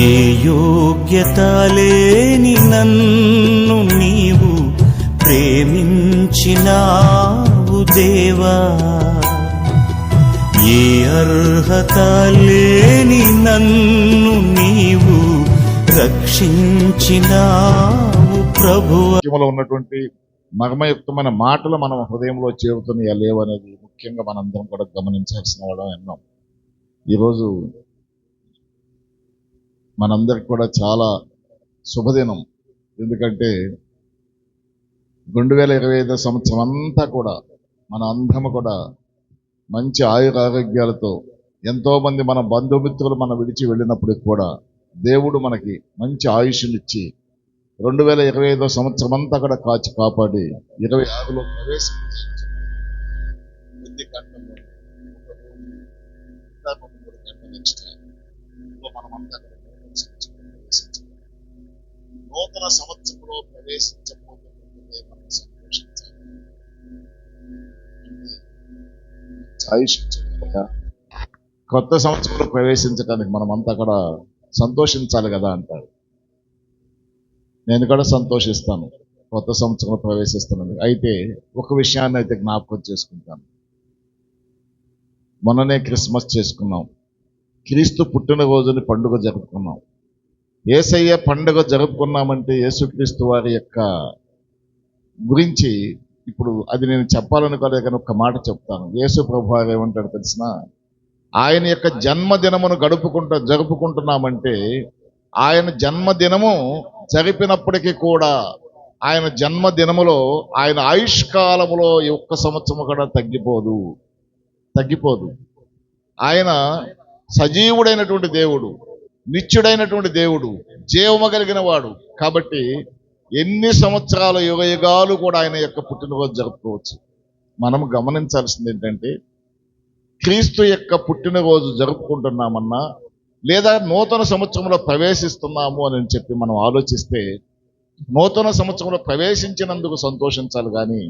ఏ యోగ్యత లేని నన్ను నీవు ప్రేమించినావు దేవా, ఏ అర్హత లేని నన్ను నీవు రక్షించినావు ప్రభువా. ఉన్నటువంటి మర్మయుక్తమైన మాటలు మన హృదయంలో చేరుతున్నాయా లేవనేది ముఖ్యంగా మనందరం కూడా గమనించాల్సిన వాళ్ళం ఎన్నాం. ఈరోజు మనందరికి కూడా చాలా శుభదినం. ఎందుకంటే 2025 సంవత్సరం అంతా కూడా మన అందరం కూడా మంచి ఆరోగ్యాలతో, ఎంతోమంది మన బంధుమిత్రులు మన విడిచి వెళ్ళినప్పటికి కూడా దేవుడు మనకి మంచి ఆయుష్నిచ్చి 2025 సంవత్సరం అంతా కూడా కాచి కాపాడి 26లో ప్రవేశించి నూతన సంవత్సరంలో ప్రవేశించబోతున్నది మనం సంతోషించాలి. కొత్త సంవత్సరంలో ప్రవేశించడానికి మనం అంతా కూడా సంతోషించాలి కదా అంటారు. నేను కూడా సంతోషిస్తాను కొత్త సంవత్సరంలో ప్రవేశిస్తున్నాను. అయితే ఒక విషయాన్ని అయితే జ్ఞాపకం చేసుకుంటాను. మొన్ననే క్రిస్మస్ చేసుకున్నాం, క్రీస్తు పుట్టినరోజుని పండుగ జరుపుకున్నాం. యేసయ్య పండుగ జరుపుకున్నామంటే యేసుక్రీస్తు వారి యొక్క గురించి ఇప్పుడు అది నేను చెప్పాలనుకోలేదు, కానీ ఒక్క మాట చెప్తాను. యేసు ప్రభు వారు ఏమంటాడు తెలిసిన, ఆయన యొక్క జన్మదినమును జరుపుకుంటున్నామంటే ఆయన జన్మదినము జరిపినప్పటికీ కూడా ఆయన జన్మదినములో ఆయన ఆయుష్కాలములో ఒక్క సంవత్సరం కూడా తగ్గిపోదు. ఆయన సజీవుడైనటువంటి దేవుడు, నిత్యుడైనటువంటి దేవుడు, జీవము కలిగిన వాడు. కాబట్టి ఎన్ని సంవత్సరాల యుగాలు కూడా ఆయన యొక్క పుట్టినరోజు జరుపుకోవచ్చు. మనం గమనించాల్సింది ఏంటంటే, క్రీస్తు యొక్క పుట్టినరోజు జరుపుకుంటున్నామన్నా లేదా నూతన సంవత్సరంలో ప్రవేశిస్తున్నాము అని చెప్పి మనం ఆలోచిస్తే, నూతన సంవత్సరంలో ప్రవేశించినందుకు సంతోషించాలి. కానీ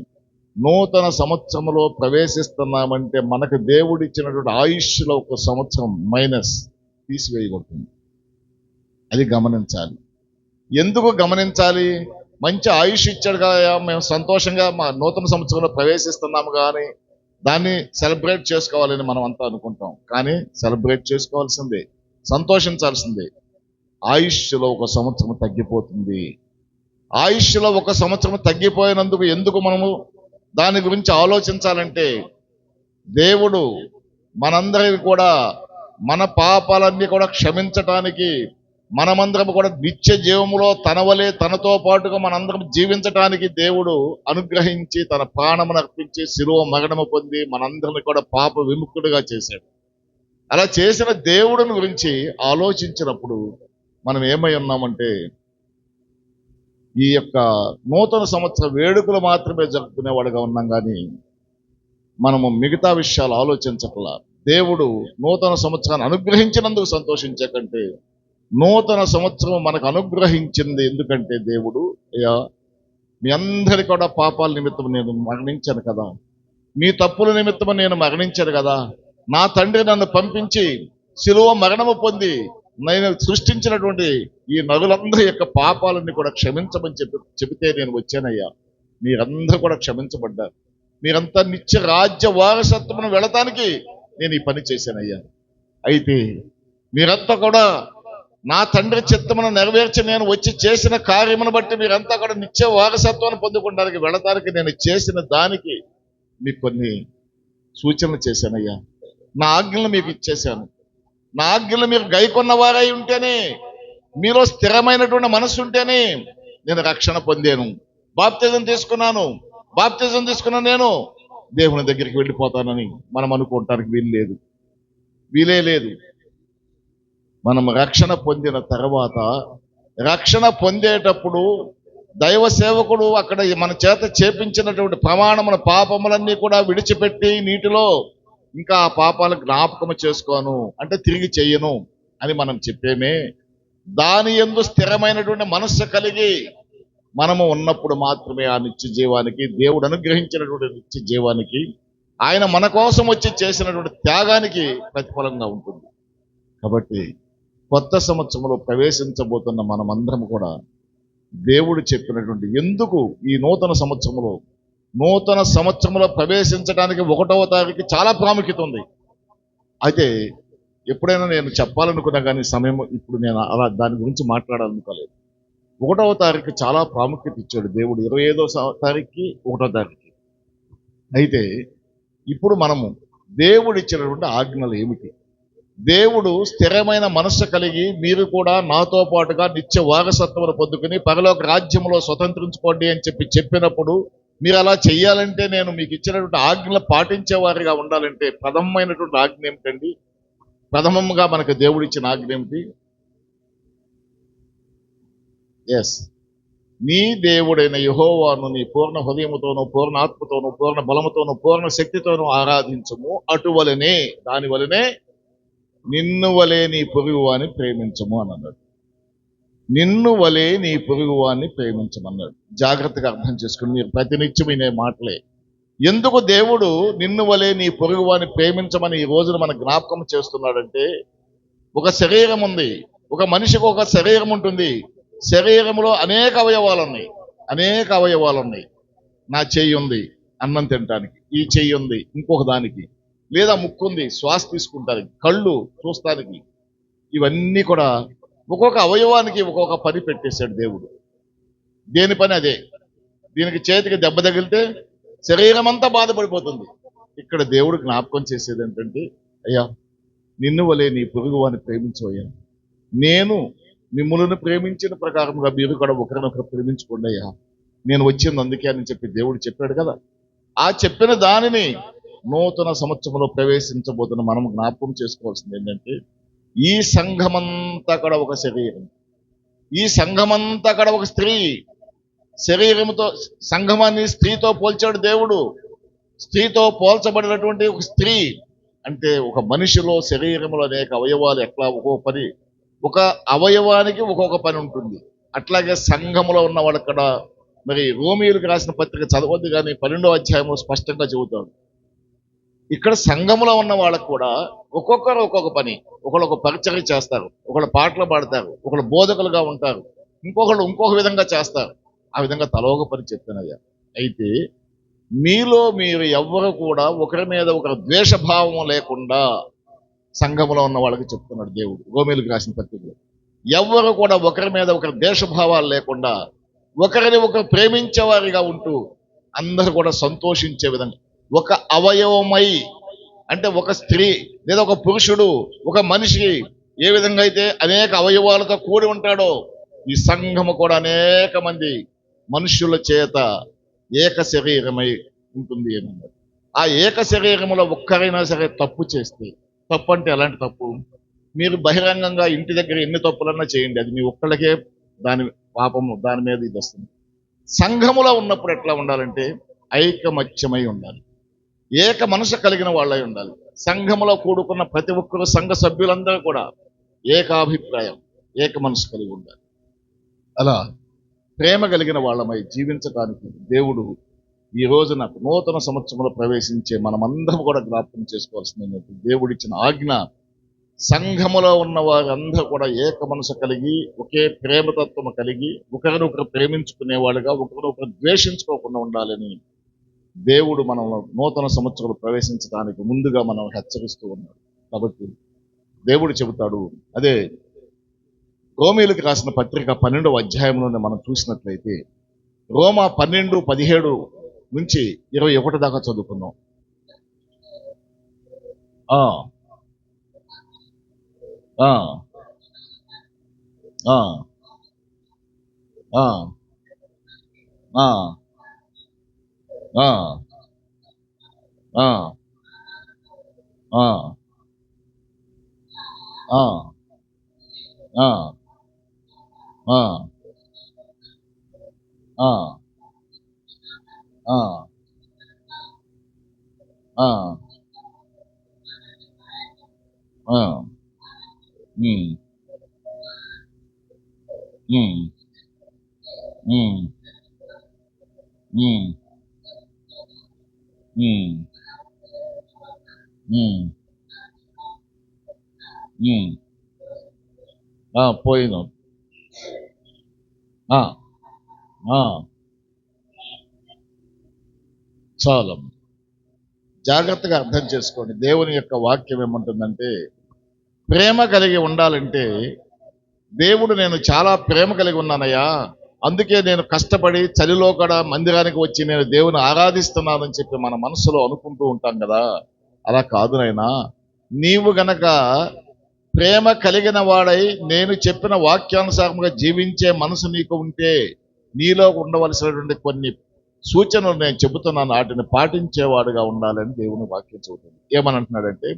నూతన సంవత్సరంలో ప్రవేశిస్తున్నామంటే మనకు దేవుడిచ్చినటువంటి ఆయుష్లో ఒక సంవత్సరం మైనస్ తీసివేయబడుతుంది. అది గమనించాలి. ఎందుకు గమనించాలి? మంచి ఆయుష్ ఇచ్చాడు కదా, మేము సంతోషంగా మా నూతన సంవత్సరంలో ప్రవేశిస్తున్నాము కానీ దాన్ని సెలబ్రేట్ చేసుకోవాలని మనం అంతా అనుకుంటాం. కానీ సెలబ్రేట్ చేసుకోవాల్సిందే, సంతోషించాల్సిందే. ఆయుష్లో ఒక సంవత్సరం తగ్గిపోతుంది. ఆయుష్లో ఒక సంవత్సరం తగ్గిపోయినందుకు ఎందుకు మనము దాని గురించి ఆలోచించాలంటే, దేవుడు మనందరికీ కూడా మన పాపాలన్నీ కూడా క్షమించటానికి, మనమందరం కూడా నిత్య జీవములో తనవలే తనతో పాటుగా మనందరం జీవించటానికి దేవుడు అనుగ్రహించి తన ప్రాణమును అర్పించి శిలువ మరణము పొంది మనందరిని కూడా పాప విముక్తుడిగా చేశాడు. అలా చేసిన దేవుడిని గురించి ఆలోచించినప్పుడు మనం ఏమై ఉన్నామంటే, ఈ యొక్క నూతన సంవత్సర వేడుకలు మాత్రమే జరుపుకునేవాడుగా ఉన్నాం. కానీ మనము మిగతా విషయాలు ఆలోచించట్లా. దేవుడు నూతన సంవత్సరాన్ని అనుగ్రహించినందుకు సంతోషించే కంటే, నూతన సంవత్సరం మనకు అనుగ్రహించింది ఎందుకంటే, దేవుడు అయ్యా మీ అందరి కూడా పాపాల నిమిత్తం నేను మరణించాను కదా, మీ తప్పుల నిమిత్తం నేను మరణించాను కదా, నా తండ్రి నన్ను పంపించి శిలువ మరణము పొంది నేను సృష్టించినటువంటి ఈ నరులందరి యొక్క పాపాలన్నీ కూడా క్షమించమని చెబితే నేను వచ్చానయ్యా. మీరందరూ కూడా క్షమించబడ్డారు. మీరంతా నిత్య రాజ్య వారసత్వమును వెళ్ళటానికి నేను ఈ పని చేశానయ్యా. అయితే మీరంతా కూడా నా తండ్రి చిత్తమును నెరవేర్చి నేను వచ్చి చేసిన కార్యమును బట్టి మీరంతా కూడా నిత్య వారసత్వాన్ని పొందుకోవడానికి వెళ్ళటానికి నేను చేసిన దానికి మీకు కొన్ని సూచనలు చేశానయ్యా. నా ఆజ్ఞలు మీకు ఇచ్చేశాను. నా ఆజ్ఞలు మీరు గైకొన్న వారై ఉంటేనే, మీలో స్థిరమైనటువంటి మనసు ఉంటేనే నేను రక్షణ పొందాను. బాప్తిజం తీసుకున్నాను. బాప్తిజం తీసుకున్న నేను దేవుని దగ్గరికి వెళ్ళిపోతానని మనం అనుకోవటానికి వీలే లేదు. మనం రక్షణ పొందిన తర్వాత, రక్షణ పొందేటప్పుడు దైవ సేవకుడు అక్కడ మన చేత చేపించినటువంటి ప్రమాణముల పాపములన్నీ కూడా విడిచిపెట్టి నీటిలో ఇంకా ఆ పాపాలు జ్ఞాపకం చేసుకోను అంటే తిరిగి చెయ్యను అని మనం చెప్పేమే. దాని యందు స్థిరమైనటువంటి మనస్సు కలిగి మనము ఉన్నప్పుడు మాత్రమే ఆ నిత్య జీవానికి, దేవుడు అనుగ్రహించినటువంటి నిత్య జీవానికి, ఆయన మన కోసం వచ్చి చేసినటువంటి త్యాగానికి ప్రతిఫలంగా ఉంటుంది. కాబట్టి కొత్త సంవత్సరంలో ప్రవేశించబోతున్న మనమందరం కూడా దేవుడు చెప్పినటువంటి ఎందుకు ఈ నూతన సంవత్సరంలో ప్రవేశించడానికి 1వ తారీఖు చాలా ప్రాముఖ్యత ఉంది. అయితే ఎప్పుడైనా నేను చెప్పాలనుకున్నా కానీ సమయం ఇప్పుడు నేను అలా దాని గురించి మాట్లాడాలనుకోలేదు. 1వ తారీఖు చాలా ప్రాముఖ్యత ఇచ్చాడు దేవుడు, 25వ తారీఖుకి 1వ తారీఖు. అయితే ఇప్పుడు మనము దేవుడు ఇచ్చినటువంటి ఆజ్ఞలు ఏమిటి? దేవుడు స్థిరమైన మనస్సు కలిగి మీరు కూడా నాతో పాటుగా నిత్య వారసత్వమును పొందుకుని పరలోక రాజ్యంలో స్వతంత్రించుకోండి అని చెప్పినప్పుడు మీరు అలా చెయ్యాలంటే, నేను మీకు ఇచ్చినటువంటి ఆజ్ఞలు పాటించేవారిగా ఉండాలంటే ప్రథమమైనటువంటి ఆజ్ఞ ఏమిటండి? ప్రథమంగా మనకు దేవుడు ఇచ్చిన ఆజ్ఞ ఏమిటి? ఎస్, నీ దేవుడైన యెహోవాను నీ పూర్ణ హృదయముతోనూ, పూర్ణ ఆత్మతోనూ, పూర్ణ బలముతోనూ, పూర్ణ శక్తితోనూ ఆరాధించము. అటువలనే, దాని వలనే నిన్ను వలే నీ పొరుగువాని ప్రేమించము అని అన్నాడు. నిన్ను వలే నీ పొరుగువాన్ని ప్రేమించమన్నాడు. జాగ్రత్తగా అర్థం చేసుకుని మీరు ప్రతినిత్యం వినే మాటలే. ఎందుకు దేవుడు నిన్ను వలే నీ పొరుగువాన్ని ప్రేమించమని ఈ రోజున మన జ్ఞాపకం చేస్తున్నాడంటే, ఒక శరీరం ఉంది, ఒక మనిషికి ఒక శరీరం ఉంటుంది. శరీరంలో అనేక అవయవాలు ఉన్నాయి. నా చెయ్యి ఉంది అన్నం తినడానికి, ఈ చెయ్యి ఉంది ఇంకొక దానికి, లేదా ముక్కు ఉంది శ్వాస తీసుకుంటానికి, కళ్ళు చూస్తానికి. ఇవన్నీ కూడా ఒక్కొక్క అవయవానికి ఒక్కొక్క పని పెట్టేశాడు దేవుడు. దేని పని అదే. దీనికి చేతికి దెబ్బ తగిలితే శరీరం అంతా బాధపడిపోతుంది. ఇక్కడ దేవుడు జ్ఞాపకం చేసేది ఏంటంటే, అయ్యా నిన్ను వలే నీ పొరుగువాని ప్రేమించవయ్యా, నేను మిమ్మల్ని ప్రేమించిన ప్రకారంగా మీరు కూడా ఒకరినొకరు ప్రేమించుకోండి అయ్యా, నేను వచ్చింది అందుకే అని చెప్పి దేవుడు చెప్పాడు కదా. ఆ చెప్పిన దానిని నూతన సంవత్సరంలో ప్రవేశించబోతున్న మనం జ్ఞాపకం చేసుకోవాల్సింది ఏంటంటే, ఈ సంఘమంతా కూడా ఒక శరీరం, ఈ సంఘమంతా కూడా ఒక స్త్రీ. శరీరంతో సంఘమాన్ని స్త్రీతో పోల్చాడు దేవుడు. స్త్రీతో పోల్చబడినటువంటి ఒక స్త్రీ అంటే, ఒక మనిషిలో శరీరంలో అనేక అవయవాలు ఎట్లా ఒక్కొక్క పని, ఒక అవయవానికి ఒక్కొక్క పని ఉంటుంది. అట్లాగే సంఘములో ఉన్న వాళ్ళకి కూడా, మరి రోమీయులకు రాసిన పత్రిక చదవద్దు కానీ 12వ అధ్యాయంలో స్పష్టంగా చెబుతాడు. ఇక్కడ సంఘములో ఉన్న వాళ్ళకు కూడా ఒక్కొక్కరు ఒక్కొక్క పని. ఒకళ్ళు ఒక పరిచర్య చేస్తారు, ఒకళ్ళు పాటలు పాడతారు, ఒకళ్ళు బోధకులుగా ఉంటారు, ఇంకొకళ్ళు ఇంకొక విధంగా చేస్తారు. ఆ విధంగా తలోక పని చెప్తానయ్యా. అయితే మీలో మీరు ఎవ్వరు కూడా ఒకరి మీద ఒకరు ద్వేషభావం లేకుండా, సంఘములో ఉన్న వాళ్ళకి చెప్తున్నాడు దేవుడు రోమీయులకు రాసిన పత్రికలో, ఎవ్వరు కూడా ఒకరి మీద ఒకరి ద్వేషభావాలు లేకుండా ఒకరిని ఒకరు ప్రేమించేవారిగా ఉంటూ అందరూ కూడా సంతోషించే విధంగా, ఒక అవయవమై అంటే ఒక స్త్రీ లేదా ఒక పురుషుడు, ఒక మనిషి ఏ విధంగా అయితే అనేక అవయవాలతో కూడి ఉంటాడో, ఈ సంఘము కూడా అనేక మంది మనుష్యుల చేత ఏక శరీరమై ఉంటుంది అన్నారు. ఆ ఏక శరీరములో ఒక్కరైనా సరే తప్పు చేస్తే, తప్పు అంటే ఎలాంటి తప్పు? మీరు బహిరంగంగా ఇంటి దగ్గర ఎన్ని తప్పులన్నా చేయండి, అది మీ ఒక్కళ్ళకే దాని పాపము, దాని మీద ఇది వస్తుంది. సంఘములో ఉన్నప్పుడు ఎట్లా ఉండాలంటే ఐకమత్యమై ఉండాలి, ఏక మనసు కలిగిన వాళ్ళై ఉండాలి. సంఘములో కూడుకున్న ప్రతి ఒక్కరు, సంఘ సభ్యులందరూ కూడా ఏకాభిప్రాయం, ఏక మనసు కలిగి ఉండాలి. అలా ప్రేమ కలిగిన వాళ్ళమై జీవించడానికి దేవుడు ఈ రోజున నూతన సంవత్సరంలో ప్రవేశించే మనమందరం కూడా జ్ఞాపకం చేసుకోవాల్సింది, దేవుడిచ్చిన ఆజ్ఞ సంఘములో ఉన్న వారందరూ కూడా ఏక మనసు కలిగి, ఒకే ప్రేమతత్వం కలిగి, ఒకరినొకరు ప్రేమించుకునేవాళ్ళుగా, ఒకరినొకరు ద్వేషించుకోకుండా ఉండాలని దేవుడు మనం నూతన సంవత్సరంలో ప్రవేశించడానికి ముందుగా మనం హెచ్చరిస్తూ ఉన్నాడు. కాబట్టి దేవుడు చెబుతాడు, అదే రోమీయులకు రాసిన పత్రిక 12వ అధ్యాయంలోనే మనం చూసినట్లయితే, రోమా 12:17 నుంచి 21 దాకా చదువుకున్నాం. ఆ ఆ ఆ ఆ ఆ ఆ ఆ ఆ ఆ ఆ ఆ ఆ ఆ ఆ ఆ హ్మ్ హ్మ్ హ్మ్ హ్మ్ హ్మ్ హ్మ్ హ్మ్ పోయిను. ఆ, ఆ, చాలు. జాగ్రత్తగా అర్థం చేసుకోండి. దేవుని యొక్క వాక్యం ఏమంటుందంటే, ప్రేమ కలిగి ఉండాలంటే దేవుడు నేను చాలా ప్రేమ కలిగి ఉన్నానయ్యా, అందుకే నేను కష్టపడి చలిలో కూడా మందిరానికి వచ్చి నేను దేవుని ఆరాధిస్తున్నానని చెప్పి మన మనసులో అనుకుంటూ ఉంటాం కదా. అలా కాదు నాయనా. నీవు గనక ప్రేమ కలిగిన వాడై నేను చెప్పిన వాక్యానుసారంగా జీవించే మనసు నీకు ఉంటే, నీలో ఉండవలసినటువంటి కొన్ని సూచనలు నేను చెబుతున్నాను, వాటిని పాటించేవాడుగా ఉండాలని దేవుని వాక్యం చెబుతుంది. ఏమని అంటున్నాడంటే,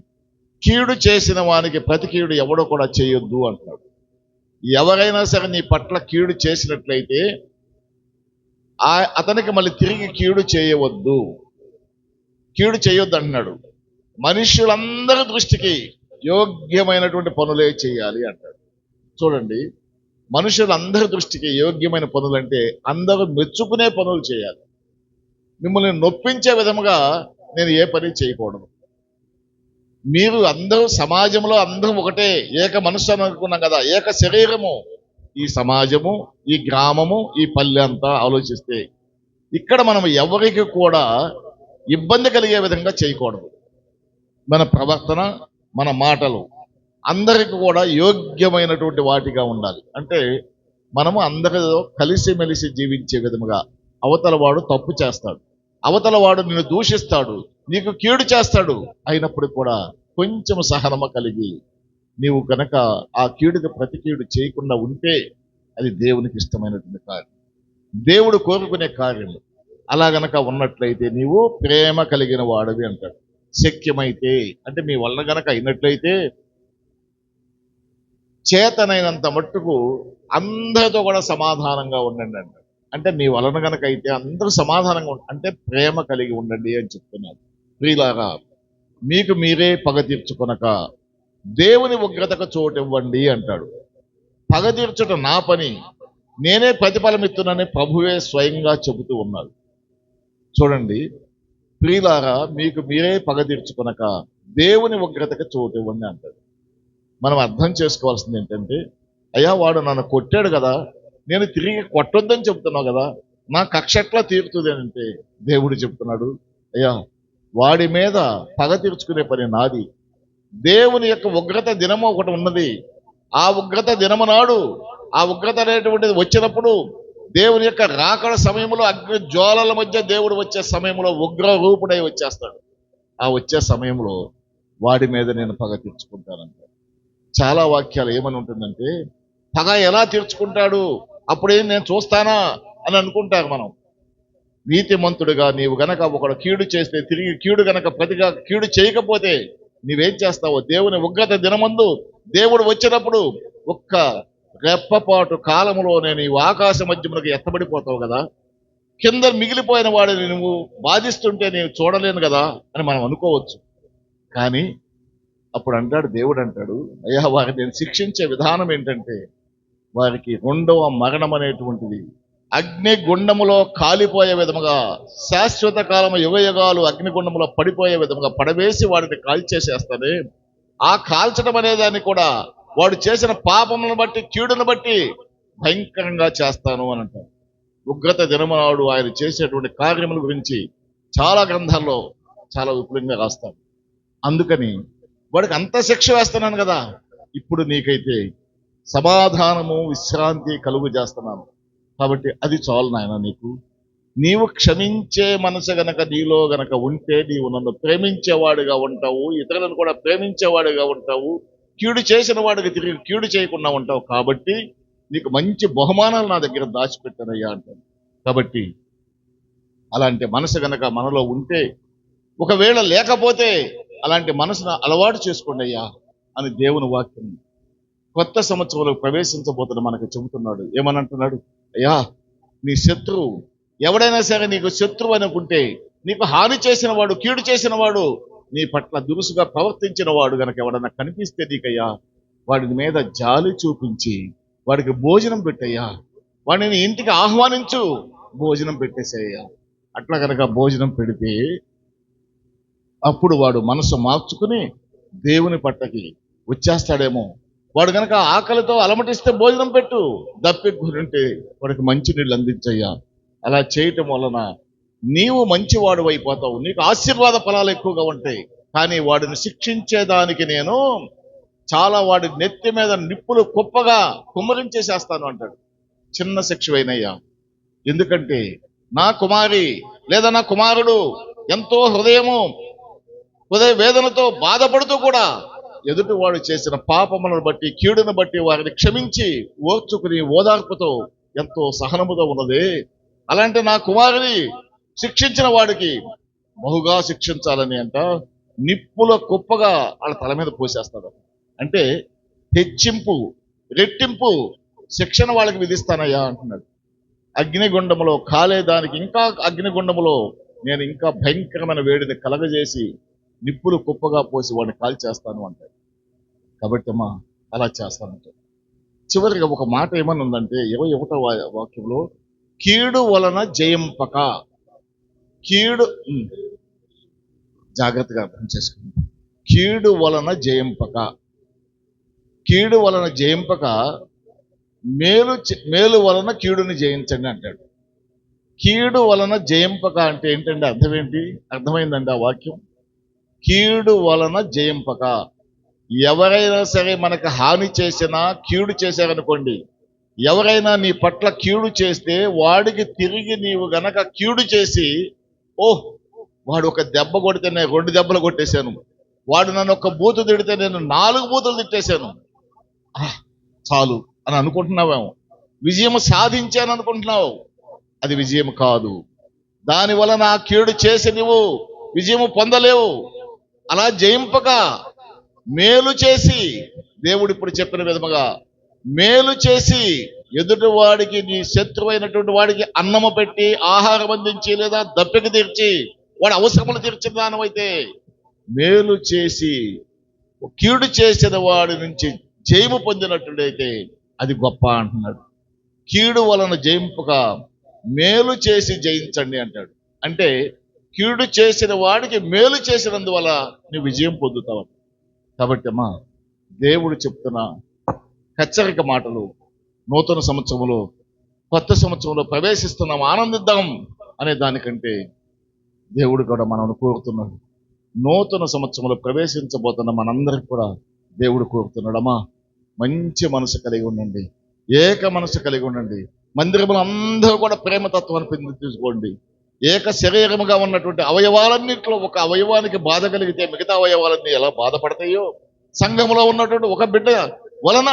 కీడు చేసిన వానికి ప్రతి కీడు ఎవడో కూడా చేయొద్దు అంటున్నాడు. ఎవరైనా సరే నీ పట్ల కీడు చేసినట్లయితే అతనికి మళ్ళీ తిరిగి కీడు చేయవద్దు, కీడు చేయొద్దు అంటున్నాడు. మనుష్యులందరి దృష్టికి యోగ్యమైనటువంటి పనులే చేయాలి అంటాడు. చూడండి, మనుషులందరి దృష్టికి యోగ్యమైన పనులు అంటే అందరూ మెచ్చుకునే పనులు చేయాలి. మిమ్మల్ని నొప్పించే విధముగా నేను ఏ పని చేయకూడదు. మీరు అందరూ సమాజంలో అందరూ ఒకటే, ఏక మనస్సు అని అనుకున్నాం కదా, ఏక శరీరము. ఈ సమాజము, ఈ గ్రామము, ఈ పల్లె అంతా ఆలోచిస్తే ఇక్కడ మనం ఎవరికి కూడా ఇబ్బంది కలిగే విధంగా చేయకూడదు. మన ప్రవర్తన, మన మాటలు అందరికి కూడా యోగ్యమైనటువంటి వాటిగా ఉండాలి. అంటే మనము అందరితో కలిసిమెలిసి జీవించే విధముగా. అవతల వాడు తప్పు చేస్తాడు, అవతల వాడు నిన్ను దూషిస్తాడు, నీకు కీడు చేస్తాడు, అయినప్పుడు కూడా కొంచెం సహనమ కలిగి నీవు కనుక ఆ కీడుకి ప్రతి కీడు చేయకుండా ఉంటే అది దేవునికి ఇష్టమైనటువంటి కార్యం, దేవుడు కోరుకునే కార్యం. అలా గనక ఉన్నట్లయితే నీవు ప్రేమ కలిగిన వాడవి అంటాడు. శక్యమైతే అంటే మీ వల్ల గనక అయినట్లయితే చేతనైనంత మట్టుకు అందరితో కూడా సమాధానంగా ఉండండి అంటాడు. అంటే మీ వలన గనక అయితే అందరూ సమాధానంగా అంటే ప్రేమ కలిగి ఉండండి అని చెప్తున్నాడు. ప్రియులారా, మీకు మీరే పగ తీర్చుకొనక దేవుని ఉగ్రతకు చోటు ఇవ్వండి అంటాడు. పగ తీర్చుట నా పని, నేనే ప్రతిఫలం ఇస్తున్నానని ప్రభువే స్వయంగా చెబుతూ ఉన్నాడు. చూడండి ప్రియులారా, మీకు మీరే పగ తీర్చుకొనక దేవుని ఉగ్రతకు చోటు ఇవ్వండి అంటాడు. మనం అర్థం చేసుకోవాల్సింది ఏంటంటే, అయ్యా వాడు నన్ను కొట్టాడు కదా, నేను తిరిగి కొట్టొద్దని చెప్తున్నావు కదా, నా కక్ష ఎట్లా తీరుతుంది అంటే దేవుడు చెప్తున్నాడు, అయ్యా వాడి మీద పగ తీర్చుకునే పని నాది. దేవుని యొక్క ఉగ్రత దినము ఒకటి ఉన్నది. ఆ ఉగ్రత దినము నాడు, ఆ ఉగ్రత అనేటువంటిది వచ్చినప్పుడు, దేవుని యొక్క రాకడ సమయంలో అగ్ని జ్వాలల మధ్య దేవుడు వచ్చే సమయంలో ఉగ్ర రూపుడై వచ్చేస్తాడు. ఆ వచ్చే సమయంలో వాడి మీద నేను పగ తీర్చుకుంటానంట. చాలా వాక్యాలు ఏమని ఉంటుందంటే, పగ ఎలా తీర్చుకుంటాడు, అప్పుడేం నేను చూస్తానా అని అనుకుంటారు మనం. నీతిమంతుడిగా నీవు గనక ఒకడు కీడు చేస్తే తిరిగి కీడు గనక ప్రతిగా కీడు చేయకపోతే నీవేం చేస్తావో, దేవుని ఉగ్రత దినమందు దేవుడు వచ్చినప్పుడు ఒక్క రెప్పపాటు కాలములోనే నీవు ఆకాశ మధ్యములకు ఎత్తబడిపోతావు కదా, కింద మిగిలిపోయిన వాడిని నువ్వు బాధిస్తుంటే నేను చూడలేను కదా అని మనం అనుకోవచ్చు. కానీ అప్పుడు అంటాడు, దేవుడు అంటాడు, అయ్యా వారిని నేను శిక్షించే విధానం ఏంటంటే, వారికి రెండవ మరణం అనేటువంటిది అగ్నిగుండములో కాలిపోయే విధముగా, శాశ్వత కాలము యుగయుగాలు అగ్నిగుండములో పడిపోయే విధముగా పడవేసి వాడిని కాల్చేసేస్తానే. ఆ కాల్చడం అనేదాన్ని కూడా వాడు చేసిన పాపములను బట్టి, కీడును బట్టి భయంకరంగా చేస్తాను అని అంటారు. ఉగ్రత దినమునాడు ఆయన చేసేటువంటి కార్యముల గురించి చాలా గ్రంథాల్లో చాలా విపులంగా రాస్తాడు. అందుకని వాడికి అంత శిక్ష వేస్తున్నాను కదా, ఇప్పుడు నీకైతే సమాధానము విశ్రాంతి కలుగు చేస్తున్నాను కాబట్టి అది చాలు నాయన నీకు. నీవు క్షమించే మనసు గనక నీలో గనక ఉంటే నీవు నన్ను ప్రేమించేవాడిగా ఉంటావు, ఇతరులను కూడా ప్రేమించేవాడిగా ఉంటావు, కీడు చేసిన వాడికి తిరిగి కీడు చేయకుండా ఉంటావు. కాబట్టి నీకు మంచి బహుమానాలు నా దగ్గర దాచిపెట్టానయ్యా అంటాను. కాబట్టి అలాంటి మనసు గనక మనలో ఉంటే, ఒకవేళ లేకపోతే అలాంటి మనసును అలవాటు చేసుకోండి అయ్యా అని దేవుని వాక్యం కొత్త సంవత్సరంలో ప్రవేశించబోతున్న మనకు చెబుతున్నాడు. ఏమని అంటున్నాడు, అయ్యా నీ శత్రువు ఎవడైనా సరే నీకు శత్రువు అనుకుంటే, నీకు హాని చేసిన వాడు, కీడు చేసిన వాడు, నీ పట్ల దురుసుగా ప్రవర్తించిన వాడు గనక ఎవడన్నా కనిపిస్తే నీకయ్యా వాడి మీద జాలి చూపించి వాడికి భోజనం పెట్టయ్యా, వాడిని ఇంటికి ఆహ్వానించు, భోజనం పెట్టేసేయ్యా. అట్లా కనుక భోజనం పెడితే అప్పుడు వాడు మనసు మార్చుకుని దేవుని పట్టకి వచ్చేస్తాడేమో. వాడు గనక ఆకలితో అలమటిస్తే భోజనం పెట్టు, దప్పికుంటే వాడికి మంచినీళ్ళు అందించయ్యా. అలా చేయటం వలన నీవు మంచివాడు అయిపోతావు, నీకు ఆశీర్వాద ఫలాలు ఎక్కువగా ఉంటాయి. కానీ వాడిని శిక్షించేదానికి నేను చాలా వాడి నెత్తి మీద నిప్పులు కుప్పగా కుమ్మరించేసేస్తాను అంటాడు. చిన్న శిక్షవైనయ్యా, ఎందుకంటే నా కుమారి లేదా నా కుమారుడు ఎంతో హృదయ వేదనతో బాధపడుతూ కూడా ఎదుటి వాడు చేసిన పాపములను బట్టి కీడును బట్టి వారిని క్షమించి ఓర్చుకుని ఓదార్పుతో ఎంతో సహనముతో ఉన్నది. అలాంటి నా కుమారుని శిక్షించిన వాడికి బహుగా శిక్షించాలని అంట నిప్పుల కుప్పగా వాళ్ళ తల మీద పోసేస్తాడు. అంటే హెచ్చింపు రెట్టింపు శిక్షణ వాళ్ళకి విధిస్తానయ్యా అంటున్నాడు. అగ్నిగుండములో కాలేదానికి ఇంకా అగ్నిగుండములో నేను ఇంకా భయంకరమైన వేడిని కలగజేసి నిప్పులు కుప్పగా పోసి వాడిని కాల్చేస్తాను అంటాడు. కాబట్టి అమ్మా అలా చేస్తానంటాడు. చివరిగా ఒక మాట ఏమని ఉందంటే 21వ వాక్యంలో, కీడు వలన జయింపక. కీడు జాగ్రత్తగా అర్థం చేసుకుంది. కీడు వలన జయింపక, కీడు వలన జయింపక మేలు వలన కీడుని జయించండి అంటాడు. కీడు వలన జయింపక అంటే ఏంటంటే అర్థం ఏంటి? అర్థమైందండి ఆ వాక్యం? కీడు వలన జయింపక, ఎవరైనా సరే మనకు హాని చేసినా కీడు చేశారనుకోండి, ఎవరైనా నీ పట్ల కీడు చేస్తే వాడికి తిరిగి నీవు గనక కీడు చేసి, ఓహ్ వాడు ఒక దెబ్బ కొడితే నేను 2 దెబ్బలు కొట్టేశాను, వాడు నన్ను ఒక బూతు తిడితే నేను 4 బూతులు తిట్టేశాను, చాలు అని అనుకుంటున్నావేమో, విజయం సాధించాను అనుకుంటున్నావు. అది విజయం కాదు. దాని వలన ఆ కీడు చేసి నువ్వు విజయం పొందలేవు. అలా జయింపక మేలు చేసి, దేవుడు ఇప్పుడు చెప్పిన విధముగా మేలు చేసి ఎదుటి వాడికి, నీ శత్రువైనటువంటి వాడికి అన్నము పెట్టి ఆహారం అందించి లేదా దప్పిక తీర్చి వాడి అవసరములు తీర్చిన దానమైతే, మేలు చేసి కీడు చేసిన వాడి నుంచి జయము పొందినట్టుడైతే అది గొప్ప అంటున్నాడు. కీడు వలన జయింపక మేలు చేసి జయించండి అంటాడు. అంటే కీడు చేసిన వాడికి మేలు చేసినందువల్ల నువ్వు విజయం పొందుతావు. కాబట్టి అమ్మా దేవుడు చెప్తున్న హెచ్చరిక మాటలు, నూతన సంవత్సరంలో కొత్త సంవత్సరంలో ప్రవేశిస్తున్నాం, ఆనందిద్దాం అనే దానికంటే దేవుడు కూడా మనల్ని కోరుతున్నాడు. నూతన సంవత్సరంలో ప్రవేశించబోతున్న మనందరికి కూడా దేవుడు కోరుతున్నాడు, అమ్మా మంచి మనసు కలిగి ఉండండి, ఏక మనసు కలిగి ఉండండి. మందిరములు అందరూ కూడా ప్రేమతత్వాన్ని తీసుకోండి. ఏక శరీరముగా ఉన్నటువంటి అవయవాలన్నింటిలో ఒక అవయవానికి బాధ కలిగితే మిగతా అవయవాలన్నీ ఎలా బాధపడతాయో, సంఘములో ఉన్నటువంటి ఒక బిడ్డ వలన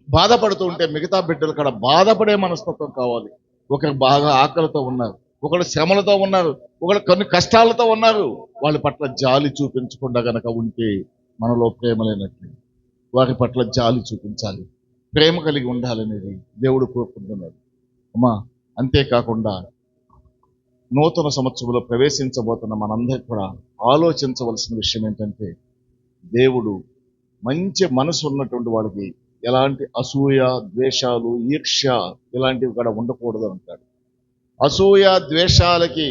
బాధపడుతూ ఉంటే మిగతా బిడ్డలు కూడా బాధపడే మనస్తత్వం కావాలి. ఒకరు బాగా ఆకలితో ఉన్నారు, ఒకరు శ్రమలతో ఉన్నారు, ఒకరు కొన్ని కష్టాలతో ఉన్నారు. వాళ్ళ పట్ల జాలి చూపించకుండా గనక ఉంటే మనలో ప్రేమ లేనట్లు. వారి పట్ల జాలి చూపించాలి, ప్రేమ కలిగి ఉండాలనేది దేవుడు కోరుకుంటున్నాడు. అమ్మా అంతేకాకుండా నూతన సంవత్సరంలో ప్రవేశించబోతున్న మనందరికీ కూడా ఆలోచించవలసిన విషయం ఏంటంటే, దేవుడు మంచి మనసు ఉన్నటువంటి వాడికి ఎలాంటి అసూయ, ద్వేషాలు, ఈర్ష్య ఇలాంటివి కూడా ఉండకూడదు అంటాడు. అసూయ ద్వేషాలకి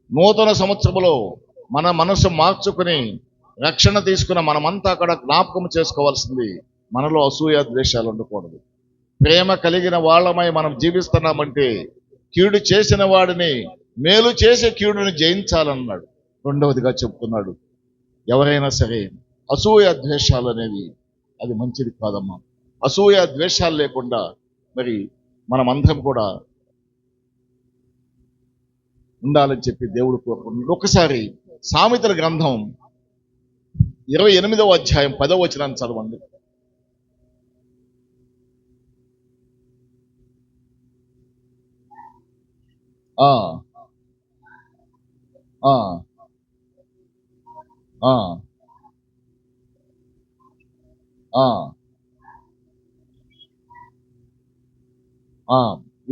నూతన సంవత్సరంలో మన మనసు మార్చుకుని రక్షణ తీసుకున్న మనమంతా కూడా జ్ఞాపకం చేసుకోవాల్సింది, మనలో అసూయ ద్వేషాలు ఉండకూడదు. ప్రేమ కలిగిన వాళ్ళమై మనం జీవిస్తున్నామంటే కీడు చేసిన వాడిని మేలు చేసే కీడుని జయించాలన్నాడు. రెండవదిగా చెప్తున్నాడు, ఎవరైనా సరే అసూయ ద్వేషాలు అనేవి అది మంచిది కాదమ్మా. అసూయ ద్వేషాలు లేకుండా మరి మనమందరం కూడా ఉండాలని చెప్పి దేవుడు కోరుకుంటున్నాడు. ఒకసారి సామెతల గ్రంథం 28వ అధ్యాయం 10వ వచనాన్ని చదవండి. ఆ ఆ ఆ ఆ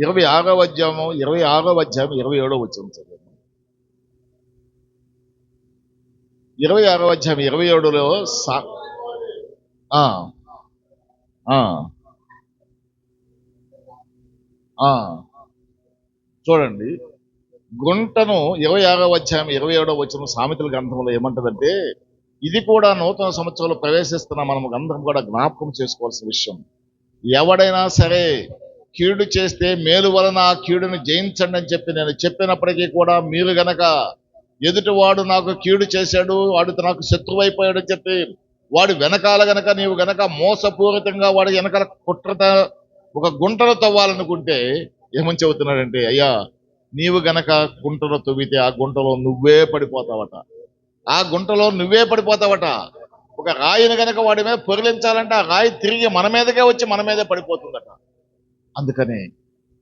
26వ అధ్యాయం 27వ వచనం చదవండి. 26వ అధ్యాయం 27లో చూడండి, గుంటను 26వ అధ్యాయం 27వ వచనం సామెతల గ్రంథంలో ఏమంటదంటే, ఇది కూడా నూతన సంవత్సరంలో ప్రవేశిస్తున్న మనం అందరం కూడా జ్ఞాపకం చేసుకోవాల్సిన విషయం. ఎవడైనా సరే కీడు చేస్తే మేలు వలన ఆ కీడుని జయించండి అని చెప్పి నేను చెప్పినప్పటికీ కూడా మీరు గనక ఎదుటివాడు నాకు కీడు చేశాడు, వాడు నాకు శత్రువైపోయాడు అని చెప్పి వాడు వెనకాల గనక నీవు గనక మోసపూరితంగా వాడు వెనకాల ఒక గుంటను తవ్వాలనుకుంటే ఏమని చెబుతున్నాడంటే, అయ్యా నీవు గనక గుంటను తవ్వితే ఆ గుంటలో నువ్వే పడిపోతావట, ఆ గుంటలో నువ్వే పడిపోతావట. ఒక రాయిని గనక వాడి మీద పొరిలించాలంటే ఆ రాయి తిరిగి మన మీదకే వచ్చి మన మీదే పడిపోతుందట. అందుకని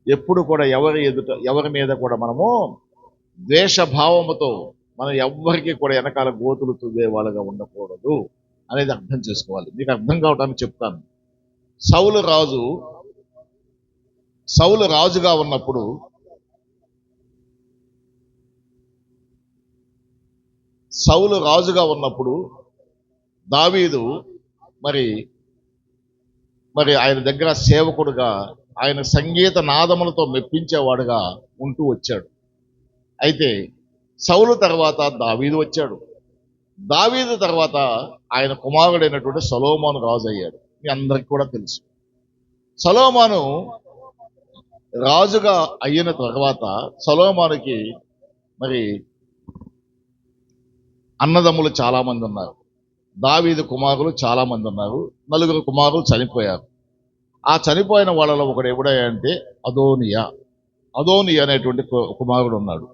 ఎప్పుడు కూడా ఎవరి మీద కూడా మనము ద్వేషభావముతో మనం ఎవ్వరికి కూడా వెనకాల గోతులు తువ్వే వాళ్ళగా ఉండకూడదు అనేది అర్థం చేసుకోవాలి. మీకు అర్థం కావటానికి చెప్తాను. సౌలు రాజుగా ఉన్నప్పుడు దావీదు మరి ఆయన దగ్గర సేవకుడుగా, ఆయన సంగీత నాదములతో మెప్పించేవాడుగా ఉంటూ వచ్చాడు. అయితే సౌలు తర్వాత దావీదు వచ్చాడు. దావీదు తర్వాత ఆయన కుమారుడైనటువంటి సొలొమోను రాజు అయ్యాడు. మీ అందరికి కూడా తెలుసు. సొలొమోను రాజుగా అయిన తర్వాత సొలొమోనుకి మరి అన్నదమ్ములు చాలా మంది ఉన్నారు. దావీదు కుమారులు చాలా మంది ఉన్నారు. 4 కుమారులు చనిపోయారు. ఆ చనిపోయిన వాళ్ళలో ఒకడు ఎవడంటే అదోనియా అనేటువంటి కుమారుడు ఉన్నాడు.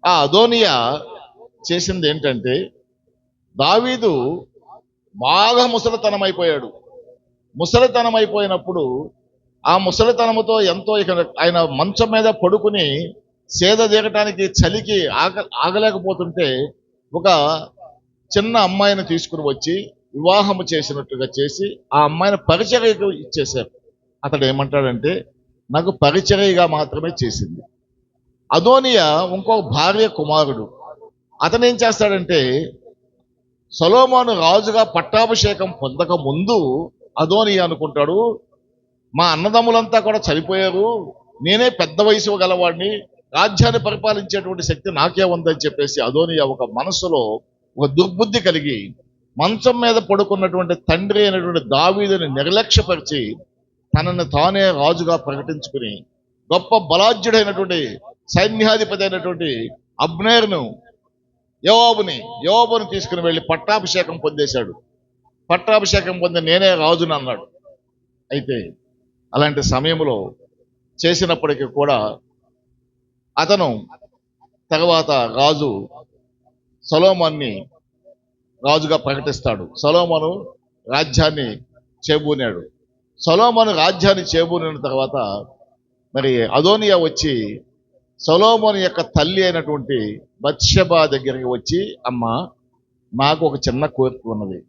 ఆ అదోనియా చేసింది ఏంటంటే, దావీదు బాగా ముసలితనం అయిపోయాడు. ముసలితనం అయిపోయినప్పుడు ఆ ముసలితనముతో ఎంతో ఆయన మంచం మీద పడుకుని సేద తీరటానికి చలికి ఆగలేకపోతుంటే ఒక చిన్న అమ్మాయిని తీసుకుని వచ్చి వివాహము చేసినట్టుగా చేసి ఆ అమ్మాయిని పరిచర్యకు ఇచ్చేశారు. అతడు ఏమంటాడంటే, నాకు పరిచర్యగా మాత్రమే చేసింది. అదోనియా ఇంకో భార్య కుమారుడు. అతను ఏం చేస్తాడంటే, సొలొమోను రాజుగా పట్టాభిషేకం పొందక ముందు అదోనియా అనుకుంటాడు, మా అన్నదమ్ములంతా కూడా చనిపోయారు, నేనే పెద్ద వయసు గలవాడిని, రాజ్యాన్ని పరిపాలించేటువంటి శక్తి నాకే ఉందని చెప్పేసి అదోనియా ఒక మనసులో ఒక దుర్బుద్ధి కలిగి మంచం మీద పడుకున్నటువంటి తండ్రి అయినటువంటి దావీదుని నిర్లక్ష్యపరిచి తనను తానే రాజుగా ప్రకటించుకుని గొప్ప బలాఢ్యుడైనటువంటి సైన్యాధిపతి అయినటువంటి అబ్నేరును యోవాబుని తీసుకుని వెళ్ళి పట్టాభిషేకం పొందేశాడు. పట్టాభిషేకం పొంది నేనే రాజుని అన్నాడు. అయితే అలాంటి సమయంలో చేసినప్పటికీ కూడా అతను తర్వాత రాజు సొలొమోన్ని రాజుగా ప్రకటిస్తాడు. సొలొమోను రాజ్యాన్ని చేబూనాడు. సొలొమోను రాజ్యాన్ని చేబూనిన తర్వాత మరి అదోనియా వచ్చి సొలొమోను యొక్క తల్లి అయినటువంటి బత్షెబా దగ్గరికి వచ్చి, అమ్మ నాకు ఒక చిన్న కోరిక ఉన్నది,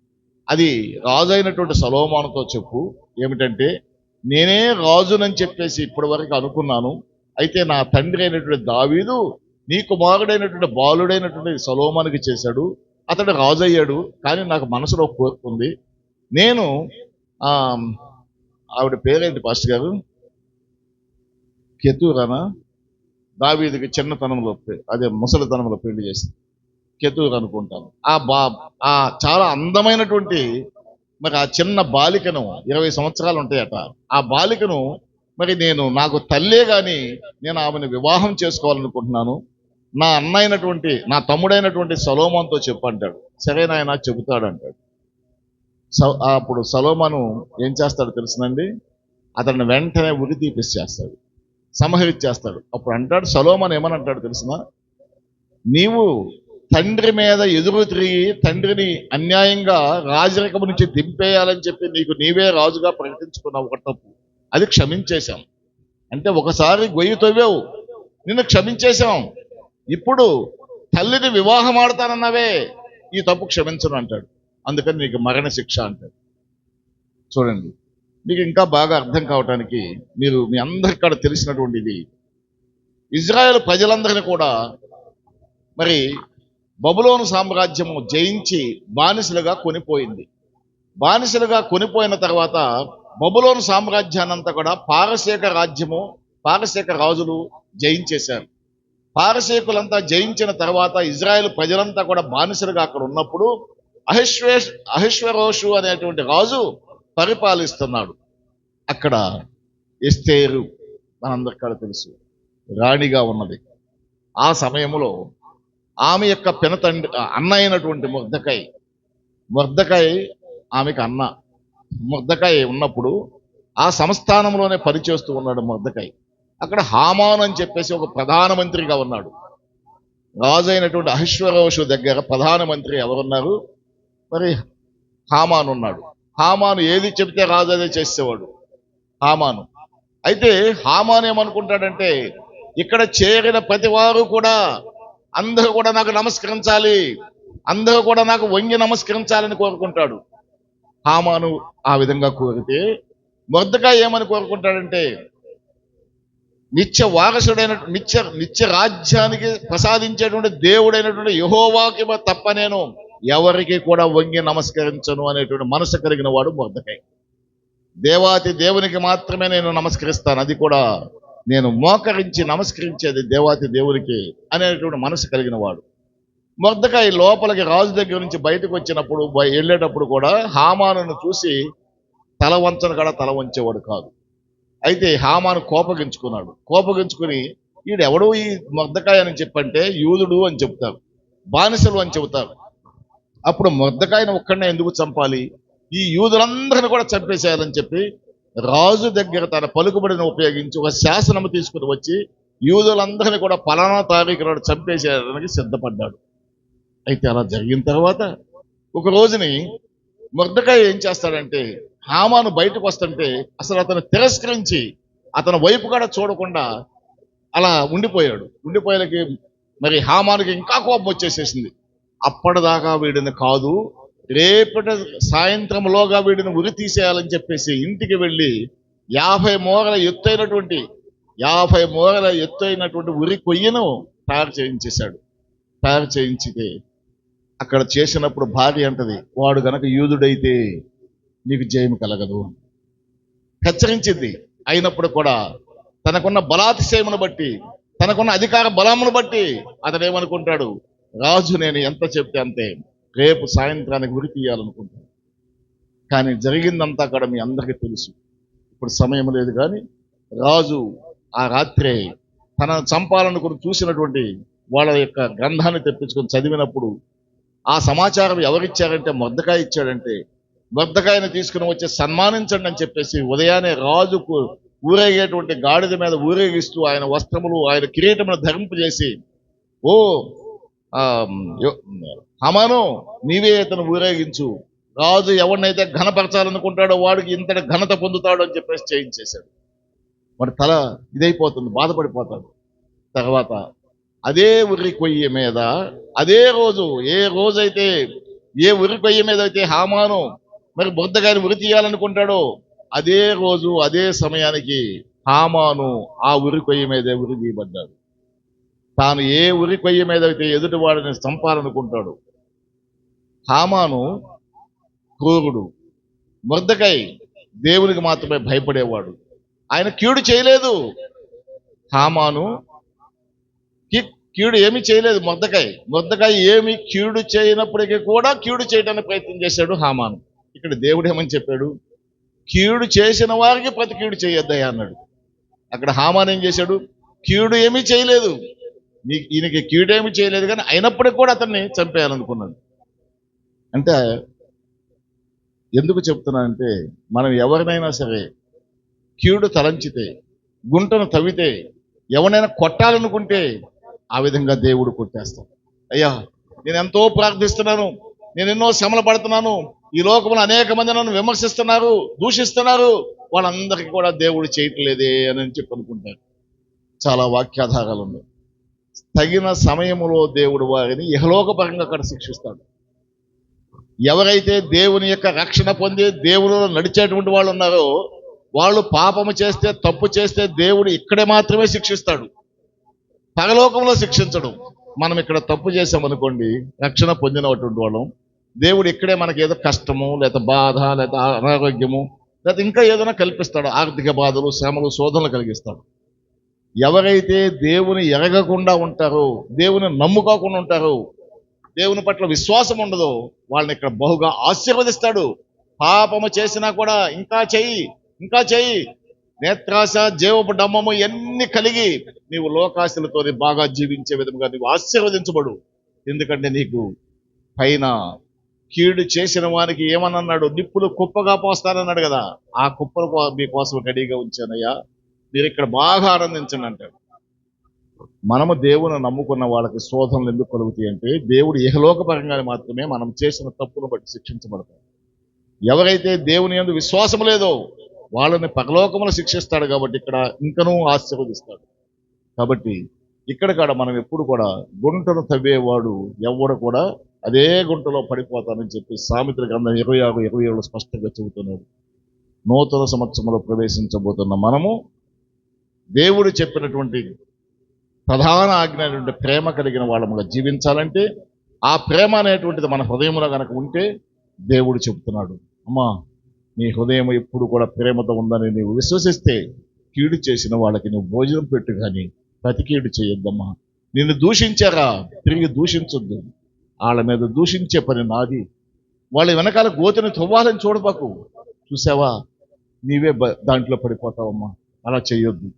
అది రాజు అయినటువంటి సొలొమోనుతో చెప్పు. ఏమిటంటే, నేనే రాజునని చెప్పేసి ఇప్పటి వరకు అనుకున్నాను. అయితే నా తండ్రి అయినటువంటి దావీదు నీ కుమారుడైనటువంటి బాలుడైనటువంటి సొలొమోనుకి చేశాడు, అతడు రాజు అయ్యాడు. కానీ నాకు మనసులో కోరిక ఉంది. నేను ఆవిడ పేరేంటి పాస్టర్ గారు? కెతూరానా? దావీదుకి చిన్నతనంలో అదే ముసలితనంలో పెళ్లి చేసి కెతూర్ అనుకుంటాను. ఆ చాలా అందమైనటువంటి మరి ఆ చిన్న బాలికను 20 సంవత్సరాలు ఉంటాయట. ఆ బాలికను మరి నాకు తల్లే గాని నేను ఆమెను వివాహం చేసుకోవాలనుకుంటున్నాను. నా అన్నైనటువంటి నా తమ్ముడైనటువంటి సొలొమోనుతో చెప్పు అంటాడు. సరే నాయన చెబుతాడు అంటాడు. అప్పుడు సొలొమోను ఏం చేస్తాడు తెలుసునండి, అతన్ని వెంటనే ఉరి తీపిచ్చేస్తాడు, సంహరించేస్తాడు. అప్పుడు అంటాడు సొలొమోను ఏమనంటాడు తెలుసిన, నీవు తండ్రి మీద ఎదురు తిరిగి తండ్రిని అన్యాయంగా రాజరికం నుంచి దింపేయాలని చెప్పి నీకు నీవే రాజుగా ప్రకటించుకున్నావు, ఒక తప్పు, అది క్షమించేశాం. అంటే ఒకసారి గొయ్యి తవ్వావు, నిన్ను క్షమించేశాం, ఇప్పుడు తల్లిని వివాహం ఆడతానన్నావే, ఈ తప్పు క్షమించను అంటాడు. అందుకని నీకు మరణ శిక్ష అంటాడు. చూడండి, మీకు ఇంకా బాగా అర్థం కావటానికి మీ అందరికీ తెలిసినటువంటిది, ఇజ్రాయెల్ ప్రజలందరినీ కూడా మరి బబులోను సామ్రాజ్యము జయించి బానిసలుగా కొనిపోయింది. బానిసలుగా కొనిపోయిన తర్వాత బబులోను సామ్రాజ్యాన్నంతా కూడా పారసీక రాజులు జయించేశారు. పారసీకులంతా జయించిన తర్వాత ఇజ్రాయెల్ ప్రజలంతా కూడా బానిసలుగా అక్కడ ఉన్నప్పుడు అహశ్వరోషు అనేటువంటి రాజు పరిపాలిస్తున్నాడు. అక్కడ ఎస్తేరు మనందరికీ కూడా తెలుసు, రాణిగా ఉన్నది. ఆ సమయంలో ఆమె యొక్క అన్న అయినటువంటి మొర్దెకై ఆమెకు అన్న. మొర్దెకై ఉన్నప్పుడు ఆ సంస్థానంలోనే పనిచేస్తూ ఉన్నాడు మొర్దెకై. అక్కడ హామాను అని చెప్పేసి ఒక ప్రధానమంత్రిగా ఉన్నాడు. రాజు అయినటువంటి అహశ్వరోషు దగ్గర ప్రధానమంత్రి ఎవరున్నారు? మరి హామాను ఉన్నాడు. హామాను ఏది చెబితే రాజు అదే చేసేవాడు హామాను. అయితే హామాను ఏమనుకుంటాడంటే, ఇక్కడ చేరిన ప్రతి వారు కూడా అందరూ కూడా నాకు నమస్కరించాలి, అందరూ కూడా నాకు వంగి నమస్కరించాలని కోరుకుంటాడు. హామాను ఆ విధంగా కోరితే మొర్దెకై ఏమని కోరుకుంటాడంటే, నిత్య రాజ్యానికి ప్రసాదించేటువంటి దేవుడైనటువంటి యెహోవాకి తప్ప నేను ఎవరికి కూడా వంగి నమస్కరించను అనేటువంటి మనసు కలిగిన వాడు మొర్దెకై. దేవాతి దేవునికి మాత్రమే నేను నమస్కరిస్తాను, అది కూడా నేను మోకరించి నమస్కరించేది దేవాతి దేవునికి అనేటువంటి మనసు కలిగిన వాడు. మొర్దెకై లోపలికి రాజు దగ్గర నుంచి బయటకు వచ్చినప్పుడు వెళ్ళేటప్పుడు కూడా హామానును చూసి తల వంచేవాడు కాదు. అయితే హామాను కోపగించుకుని ఈడెవడో ఈ మొర్దెకై అని చెప్పంటే యూదుడు అని చెప్తారు, బానిసలు అని చెబుతారు. అప్పుడు మొర్దెకైని ఒక్కడనే ఎందుకు చంపాలి, ఈ యూదులందరిని కూడా చంపేసేయాలని చెప్పి రాజు దగ్గర తన పలుకుబడిని ఉపయోగించి ఒక శాసనము తీసుకుని వచ్చి యూదులందరినీ కూడా పలానా తారీఖు నాడు చంపేసేయడానికి సిద్ధపడ్డాడు. అయితే అలా జరిగిన తర్వాత ఒక రోజుని మొర్దెకై ఏం చేస్తాడంటే, హామాను బయటకు వస్తుంటే అసలు అతను తిరస్కరించి అతని వైపు కూడా చూడకుండా అలా ఉండిపోయేకి మరి హామానుకి ఇంకా కోపం వచ్చేసేసింది. అప్పటిదాకా వీడిని కాదు, రేపటి సాయంత్రంలోగా వీడిని ఉరి తీసేయాలని చెప్పేసి ఇంటికి వెళ్ళి 50 మూరల ఎత్తైనటువంటి ఉరి కొయ్యను తయారు చేయించితే అక్కడ చేసినప్పుడు భార్య అంటది, వాడు గనక యూదుడైతే నీకు జయము కలగదు హెచ్చరించింది. అయినప్పుడు కూడా తనకున్న బలాతిశయమును బట్టి, తనకున్న అధికార బలమును బట్టి అతను ఏమనుకుంటాడు, రాజు నేను ఎంత చెప్తే అంతే, రేపు సాయంత్రానికి ఉరి తీయాలనుకుంటాడు. కానీ జరిగిందంతా కూడా మీ అందరికీ తెలుసు. ఇప్పుడు సమయం లేదు, కానీ రాజు ఆ రాత్రే తనను చంపాలనుకుని చూసినటువంటి వాళ్ళ యొక్క గ్రంథాన్ని తెప్పించుకొని చదివినప్పుడు ఆ సమాచారం ఎవరిచ్చారంటే మొర్దెకై ఇచ్చాడంటే, మొర్దెకైని తీసుకుని వచ్చి సన్మానించండి అని చెప్పేసి ఉదయాన్నే రాజుకు ఊరేగేటువంటి గాడిద మీద ఊరేగిస్తూ ఆయన వస్త్రములు ఆయన కిరీటమును ధరింపజేసి, ఓ హామాను నీవే ఇతను ఊరేగించు, రాజు ఎవరినైతే ఘనపరచాలనుకుంటాడో వాడికి ఇంతటి ఘనత పొందుతాడు అని చెప్పేసి చేయించేశాడు. వాడి తల ఇదైపోతుంది, బాధపడిపోతాడు. తర్వాత అదే ఉరి కొయ్య మీద అదే రోజు ఏ ఉరి కొయ్య మీద అయితే హామాను మరి మొర్దెకైని ఉరి తీయాలనుకుంటాడో అదే రోజు అదే సమయానికి హామాను ఆ ఉరి కొయ్య మీదే ఉరి తీయబడ్డాడు. తాను ఏ ఉరి కొయ్య మీద అయితే ఎదుటి వాడిని చంపాలనుకుంటాడు. హామాను క్రూరుడు, మొర్దెకై దేవునికి మాత్రమే భయపడేవాడు. ఆయన కీడు చేయలేదు, హామాను కీడు ఏమీ చేయలేదు. మొర్దెకై ఏమి కీడు చేయనప్పటికీ కూడా కీడు చేయడానికి ప్రయత్నం చేశాడు హామాను. ఇక్కడ దేవుడు ఏమని చెప్పాడు, కీడు చేసిన వారికి ప్రతి కీడు చేయొద్దయ్యా అన్నాడు. అక్కడ హామాను ఏం చేశాడు, కీడు ఏమీ చేయలేదు, ఈయనకి కీడేమీ చేయలేదు, కానీ అయినప్పటికీ కూడా అతన్ని చంపేయాలనుకున్నాడు. అంటే ఎందుకు చెప్తున్నానంటే, మనం ఎవరినైనా సరే కీడు తలంచితే, గుంటను తవ్వితే, ఎవరైనా కొట్టాలనుకుంటే ఆ విధంగా దేవుడు కొట్టేస్తాడు. అయ్యా నేను ఎంతో ప్రార్థిస్తున్నాను, నేను ఎన్నో శ్రమలు పడుతున్నాను, ఈ లోకంలో అనేక మంది నన్ను విమర్శిస్తున్నారు, దూషిస్తున్నారు, వాళ్ళందరికీ కూడా దేవుడు చేయట్లేదే అని చెప్పి అనుకుంటారు. చాలా వాక్యాధారాలు ఉన్నాయి. తగిన సమయంలో దేవుడు వారిని ఇహలోకపరంగా అక్కడ శిక్షిస్తాడు. ఎవరైతే దేవుని యొక్క రక్షణ పొంది దేవునిలో నడిచేటువంటి వాళ్ళు ఉన్నారో వాళ్ళు పాపము చేస్తే, తప్పు చేస్తే దేవుడు ఇక్కడే మాత్రమే శిక్షిస్తాడు, పరలోకంలో శిక్షించడు. మనం ఇక్కడ తప్పు చేసామనుకోండి, రక్షణ పొందినటువంటి వాళ్ళం, దేవుడు ఇక్కడే మనకి ఏదో కష్టము, లేదా బాధ, లేదా అనారోగ్యము, లేదా ఇంకా ఏదైనా కల్పిస్తాడు, ఆర్థిక బాధలు, శ్రమలు, శోధనలు కలిగిస్తాడు. ఎవరైతే దేవుని ఎరగకుండా ఉంటారో, దేవుని నమ్ముకోకుండా ఉంటారో, దేవుని పట్ల విశ్వాసం ఉండదో వాళ్ళని ఇక్కడ బహుగా ఆశీర్వదిస్తాడు. పాపము చేసినా కూడా ఇంకా చెయ్యి నేత్రాశ, జీవపు డమ్మము ఎన్ని కలిగి నీవు లోకాశలతో బాగా జీవించే విధంగా నీవు ఆశీర్వదించబడు. ఎందుకంటే నీకు పైన కీడు చేసిన వానికి ఏమన్నాడు, నిప్పులు కుప్పగా పోస్తానన్నాడు కదా, ఆ కుప్పలు మీకోసం రెడీగా ఉంచానయ్యా, మీరు ఇక్కడ బాగా ఆనందించండి అంటాడు. మనము దేవుని నమ్ముకున్న వాళ్ళకి శోధనలు ఎందుకు కలుగుతాయి అంటే, దేవుడు ఇహలోకపరంగానే మాత్రమే మనం చేసిన తప్పును బట్టి శిక్షించబడతాం. ఎవరైతే దేవుని యందు విశ్వాసం లేదో వాళ్ళని పరలోకములో శిక్షిస్తాడు. కాబట్టి ఇక్కడ ఇంకనూ ఆశీర్వదిస్తాడు. కాబట్టి ఇక్కడ కాడ మనం ఎప్పుడు కూడా గుంటను తవ్వేవాడు ఎవడు కూడా అదే గుంటలో పడిపోతానని చెప్పి సామెతల గ్రంథం 26:27 స్పష్టంగా చెబుతున్నాడు. నూతన సంవత్సరంలో ప్రవేశించబోతున్న మనము దేవుడు చెప్పినటువంటి ప్రధాన ఆజ్ఞ అనేటువంటి ప్రేమ కలిగిన వాళ్ళముగా జీవించాలంటే, ఆ ప్రేమ అనేటువంటిది మన హృదయంలో కనుక ఉంటే దేవుడు చెబుతున్నాడు, అమ్మా నీ హృదయం ఎప్పుడు కూడా ప్రేమతో ఉందని నీవు విశ్వసిస్తే కీడు చేసిన వాళ్ళకి నువ్వు భోజనం పెట్టు, కానీ ప్రతి కీడు చేయొద్దమ్మా. నిన్ను దూషించారా, తిరిగి దూషించొద్దు. వాళ్ళ మీద దూషించే పని నాది. వాళ్ళ వెనకాల గోతిని తవ్వాలని చూడబాకు. చూసావా, నీవే దాంట్లో పడిపోతావమ్మా. అలా చేయొద్దు.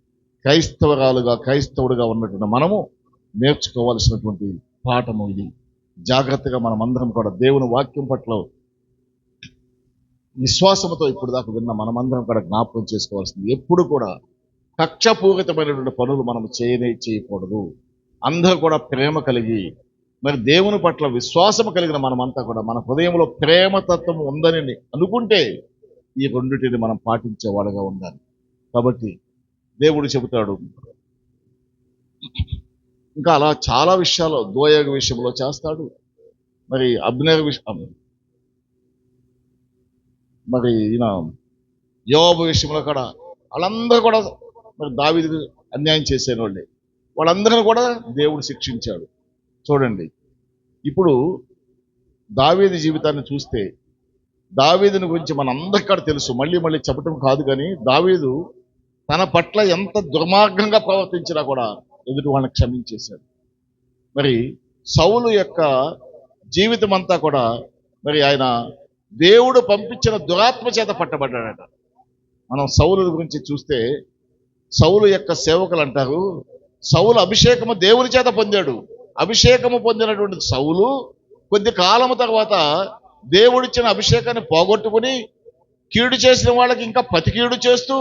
క్రైస్తవుడుగా ఉన్నటువంటి మనము నేర్చుకోవాల్సినటువంటి పాఠము ఇది. జాగ్రత్తగా మనం అందరం కూడా దేవుని వాక్యం పట్ల విశ్వాసంతో ఇప్పుడు దాకా విన్న మనమందరం కూడా జ్ఞాపకం చేసుకోవాల్సింది, ఎప్పుడు కూడా కక్షపూరితమైనటువంటి పనులు మనం చేయకూడదు. అందరూ కూడా ప్రేమ కలిగి, మరి దేవుని పట్ల విశ్వాసం కలిగిన మనమంతా కూడా మన హృదయంలో ప్రేమతత్వం ఉందని అనుకుంటే ఈ రెండింటిని మనం పాటించేవాడుగా ఉండాలి. కాబట్టి దేవుడు చెబుతాడు, ఇంకా అలా చాలా విషయాలు దోయగ విషయంలో చేస్తాడు. మరి అబ్నేర్ విషయం, మరి ఈయన యోబు విషయంలో కూడా వాళ్ళందరూ కూడా మరి దావీదుకు అన్యాయం చేసిన వాళ్ళే, వాళ్ళందరినీ కూడా దేవుడు శిక్షించాడు. చూడండి, ఇప్పుడు దావీదు జీవితాన్ని చూస్తే దావీదుని గురించి మనందరికీ కూడా తెలుసు. మళ్ళీ చెప్పటం కాదు, కానీ దావీదు తన పట్ల ఎంత దుర్మార్గంగా ప్రవర్తించినా కూడా ఎదుటి వాళ్ళని క్షమించేశాడు. మరి సౌలు యొక్క జీవితం అంతా కూడా మరి ఆయన దేవుడు పంపించిన దురాత్మ చేత పట్టబడ్డాడట. మనం సౌలు గురించి చూస్తే సౌలు యొక్క సేవకులు అంటారు, సౌలు అభిషేకము దేవుని చేత పొందాడు. అభిషేకము పొందినటువంటి సౌలు కొద్ది కాలము తర్వాత దేవుడిచ్చిన అభిషేకాన్ని పోగొట్టుకుని కీడు చేసిన వాళ్ళకి ఇంకా ప్రతి కీడు చేస్తూ,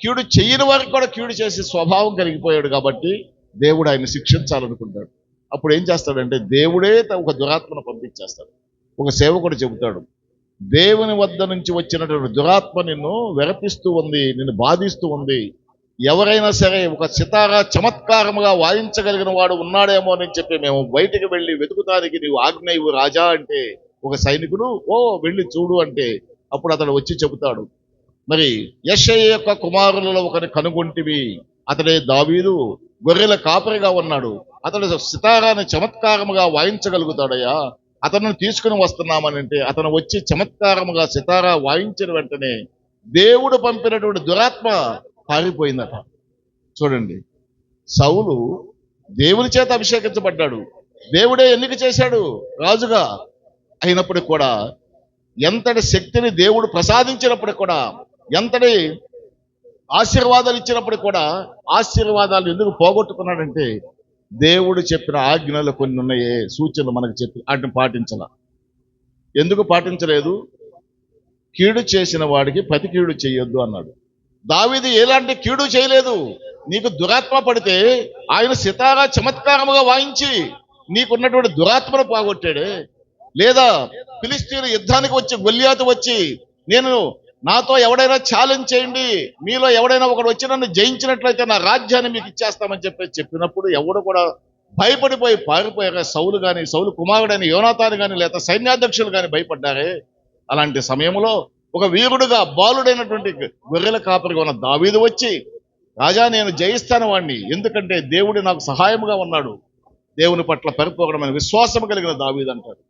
కీడు చెయ్యని వారికి కూడా కీడు చేసే స్వభావం కలిగిపోయాడు. కాబట్టి దేవుడు ఆయన శిక్షించాలనుకుంటాడు. అప్పుడు ఏం చేస్తాడంటే, దేవుడే ఒక దురాత్మను పంపించేస్తాడు. ఒక సేవకుడు చెబుతాడు, దేవుని వద్ద నుంచి వచ్చినటువంటి దురాత్మ నిన్ను వెరపిస్తూ ఉంది, నిన్ను బాధిస్తూ ఉంది. ఎవరైనా సరే ఒక సితారా చమత్కారముగా వాయించగలిగిన వాడు ఉన్నాడేమో అని చెప్పి మేము బయటికి వెళ్ళి వెతుకుతానికి నీవు ఆజ్ఞ ఇవ్వు రాజా అంటే, ఒక సైనికుడు వెళ్ళి చూడు అంటే అప్పుడు అతడు వచ్చి చెబుతాడు, మరి యెషయా యొక్క కుమారులలో ఒకరిని కనుగొంటివి, అతడే దావీదు, గొర్రెల కాపరిగా ఉన్నాడు. అతడు సితారాన్ని చమత్కారముగా వాయించగలుగుతాడయ్యా, అతను తీసుకుని వస్తున్నామని అంటే అతను వచ్చి చమత్కారముగా సితారా వాయించిన వెంటనే దేవుడు పంపినటువంటి దురాత్మ పారిపోయిందట. చూడండి, సౌలు దేవుని చేత అభిషేకించబడ్డాడు, దేవుడే ఎన్నిక చేశాడు రాజుగా. అయినప్పటికీ కూడా, ఎంతటి శక్తిని దేవుడు ప్రసాదించినప్పటికి కూడా, ఎంతటి ఆశీర్వాదాలు ఇచ్చినప్పటికి కూడా, ఆశీర్వాదాలు ఎందుకు పోగొట్టుకున్నాడంటే, దేవుడు చెప్పిన ఆజ్ఞలు కొన్ని ఉన్నాయే, సూచనలు మనకు చెప్పి వాటిని పాటించాల. ఎందుకు పాటించలేదు? కీడు చేసిన వాడికి ప్రతి కీడు చేయొద్దు అన్నాడు. దావీదు ఎలాంటి కీడు చేయలేదు. నీకు దురాత్మ పడితే ఆయన సితారా చమత్కారముగా వాయించి నీకున్నటువంటి దురాత్మను పోగొట్టాడే. లేదా ఫిలిస్తీన్లు యుద్ధానికి వచ్చి గొల్లియాతు వచ్చి, నేను నాతో ఎవడైనా ఛాలెంజ్ చేయండి, మీలో ఎవడైనా ఒకడు వచ్చి నన్ను జయించినట్లయితే నా రాజ్యాన్ని మీకు ఇచ్చేస్తామని చెప్పినప్పుడు ఎవడు కూడా భయపడిపోయి పారిపోయారు. సౌలు కానీ, సౌలు కుమారుడైన యోనాతాను కానీ, లేదా సైన్యాధ్యక్షులు కానీ భయపడ్డారే. అలాంటి సమయంలో ఒక వీరుడుగా బాలుడైనటువంటి గొర్రెల కాపరిగా ఉన్న దావీదు వచ్చి, రాజా నేను జయిస్తాను వాడిని, ఎందుకంటే దేవుడు నాకు సహాయముగా ఉన్నాడు. దేవుని పట్ల పరిపూర్ణమైన విశ్వాసం కలిగిన దావీదు అంటాడు,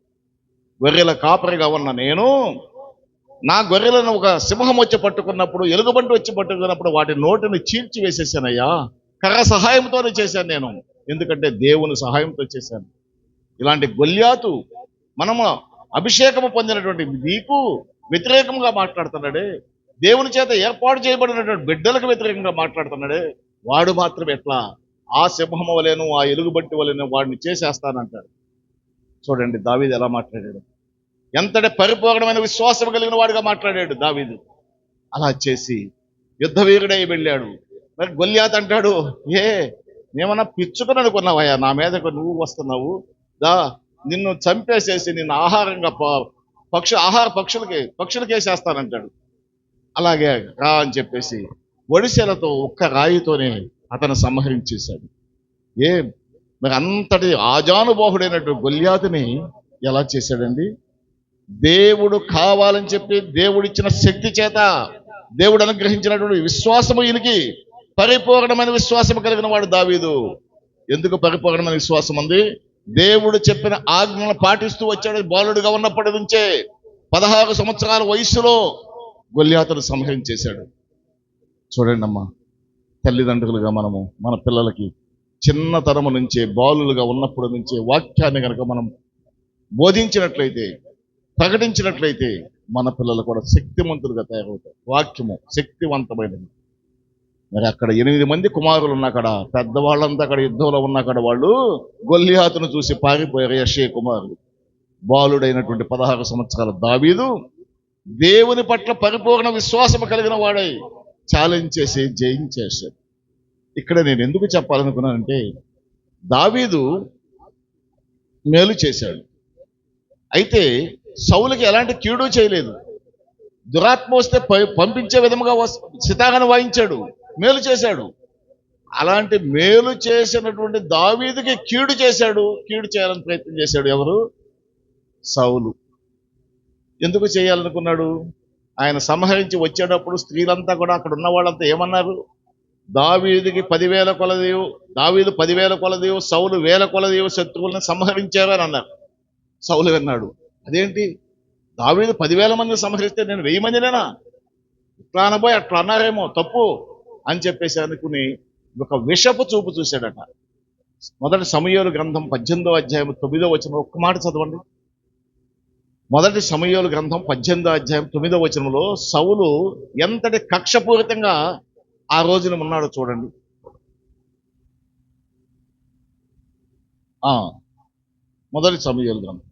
గొర్రెల కాపరిగా ఉన్న నేను నా గొర్రెలను ఒక సింహం వచ్చి పట్టుకున్నప్పుడు, ఎలుగుబంటి వచ్చి పట్టుకున్నప్పుడు వాటి నోటిని చీల్చి వేసేసానయ్యా. కర్ర సహాయంతోనే చేశాను నేను, ఎందుకంటే దేవుని సహాయంతో చేశాను. ఇలాంటి గొల్యాతు మనము అభిషేకము పొందినటువంటి నీకు వ్యతిరేకంగా మాట్లాడుతున్నాడే, దేవుని చేత ఏర్పాటు చేయబడినటువంటి బిడ్డలకు వ్యతిరేకంగా మాట్లాడుతున్నాడే, వాడు మాత్రం ఎట్లా ఆ సింహము వలెను ఆ ఎలుగుబంటి వలెను వాడిని చేసేస్తానంటాడు. చూడండి దావీదు ఎలా మాట్లాడాడు, ఎంతటి పరిపూర్ణమైన విశ్వాసం కలిగిన వాడిగా మాట్లాడాడు దావీదు. అలా చేసి యుద్ధ వీరుడై వెళ్ళాడు. మరి గొల్యాత్ అంటాడు, నేమన్నా పిచ్చుకుని అనుకున్నావయ్యా, నా మీదకు నువ్వు వస్తున్నావు, నిన్ను చంపేసేసి నిన్ను ఆహారంగా పక్షులకి వేసేస్తానంటాడు. అలాగే రా అని చెప్పేసి ఒడిసెలతో ఒక్క రాయితోనే అతను సంహరించేశాడు. మరి అంతటి ఆజానుబాహుడైనటువంటి గొల్యాతుని ఎలా చేశాడండి? దేవుడు కావాలని చెప్పి దేవుడిచ్చిన శక్తి చేత, దేవుడు అనుగ్రహించినటువంటి విశ్వాసము, ఈయనకి పరిపూర్ణమైన విశ్వాసం కలిగిన వాడు దావీదు. ఎందుకు పరిపూర్ణమైన విశ్వాసం ఉంది? దేవుడు చెప్పిన ఆజ్ఞలను పాటిస్తూ వచ్చాడు. బాలుడుగా ఉన్నప్పటి నుంచే 16 సంవత్సరాల వయసులో గొల్యాతును సంహరించేశాడు. చూడండి అమ్మా, తల్లిదండ్రులుగా మనము మన పిల్లలకి చిన్నతరము నుంచే, బాలులుగా ఉన్నప్పటి నుంచే వాక్యాన్ని కనుక మనం బోధించినట్లయితే, ప్రకటించినట్లయితే మన పిల్లలు కూడా శక్తివంతులుగా తయారవుతారు. వాక్యము శక్తివంతమైనది. మరి అక్కడ 8 మంది కుమారులు ఉన్నాకడ, పెద్దవాళ్ళంతా అక్కడ యుద్ధంలో ఉన్నాకడ వాళ్ళు గొల్యాతును చూసి పారిపోయారు. యెషయ కుమారులు. బాలుడైనటువంటి 16 సంవత్సరాల దావీదు దేవుని పట్ల పరిపూర్ణ విశ్వాసము కలిగిన వాడై ఛాలెంజ్ చేసి జయించేశాడు. ఇక్కడ నేను ఎందుకు చెప్పాలనుకున్నానంటే, దావీదు మేలు చేశాడు, అయితే సౌలుకి ఎలాంటి కీడు చేయలేదు. దురాత్మ వస్తే పంపించే విధముగా సితారాను వాయించాడు, మేలు చేశాడు. అలాంటి మేలు చేసినటువంటి దావీదుకి కీడు చేశాడు, కీడు చేయాలని ప్రయత్నం చేశాడు. ఎవరు? సౌలు. ఎందుకు చేయాలనుకున్నాడు? ఆయన సంహరించి వచ్చేటప్పుడు స్త్రీలంతా కూడా, అక్కడ ఉన్న వాళ్ళంతా ఏమన్నారు? దావీదుకి 10,000 కొలదేవు, దావీదు 10,000 కొలదేవు, సౌలు 1000 కొలదేవు శత్రువులను సంహరించారు అని అన్నారు. సౌలు విన్నాడు, అదేంటి దావీదు 10,000 మంది సంహరిస్తే నేను 1000 మందినేనా? ఇట్లా అనబోయి అట్లా అన్నారేమో, తప్పు అని చెప్పేసి అనుకుని ఒక విషపు చూపు చూశాడట. మొదటి సమూయేలు గ్రంథం 18వ అధ్యాయం 9వ వచనం ఒక్క మాట చదవండి. మొదటి సమూయేలు గ్రంథం 18వ అధ్యాయం 9వ వచనంలో సౌలు ఎంతటి కక్షపూరితంగా ఆ రోజున ఉన్నాడో చూడండి. మొదటి సమూయేలు గ్రంథం.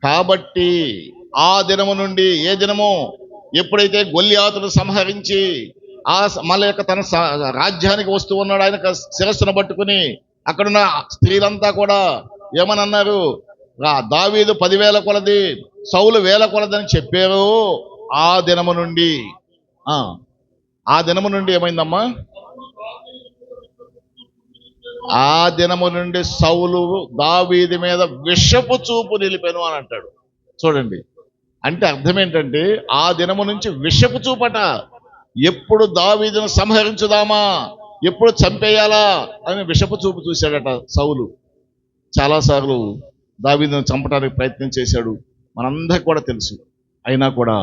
కాబట్టి ఆ దినము నుండి, ఏ దినము? ఎప్పుడైతే గొల్యాతును సంహరించి మళ్ళీ తన రాజ్యానికి వస్తూ ఉన్నాడు, ఆయన శిరస్సును పట్టుకుని అక్కడున్న స్త్రీలంతా కూడా ఏమని అన్నారు? దావీదు 10,000 కొలది, సౌలు 1000 కొలదని చెప్పారు. ఆ దినము నుండి ఏమైందమ్మా? ఆ దినము నుండి సౌలు దావీదు మీద విషపు చూపు నిలిపాను అని అంటాడు. చూడండి, అంటే అర్థం ఏంటంటే, ఆ దినము నుంచి విషపు చూపట. ఎప్పుడు దావీదును సంహరించుదామా, ఎప్పుడు చంపేయాలా అని విషపు చూపు చూశాడట సౌలు. చాలాసార్లు దావీదును చంపడానికి ప్రయత్నం చేశాడు, మనందరికి కూడా తెలుసు. అయినా కూడా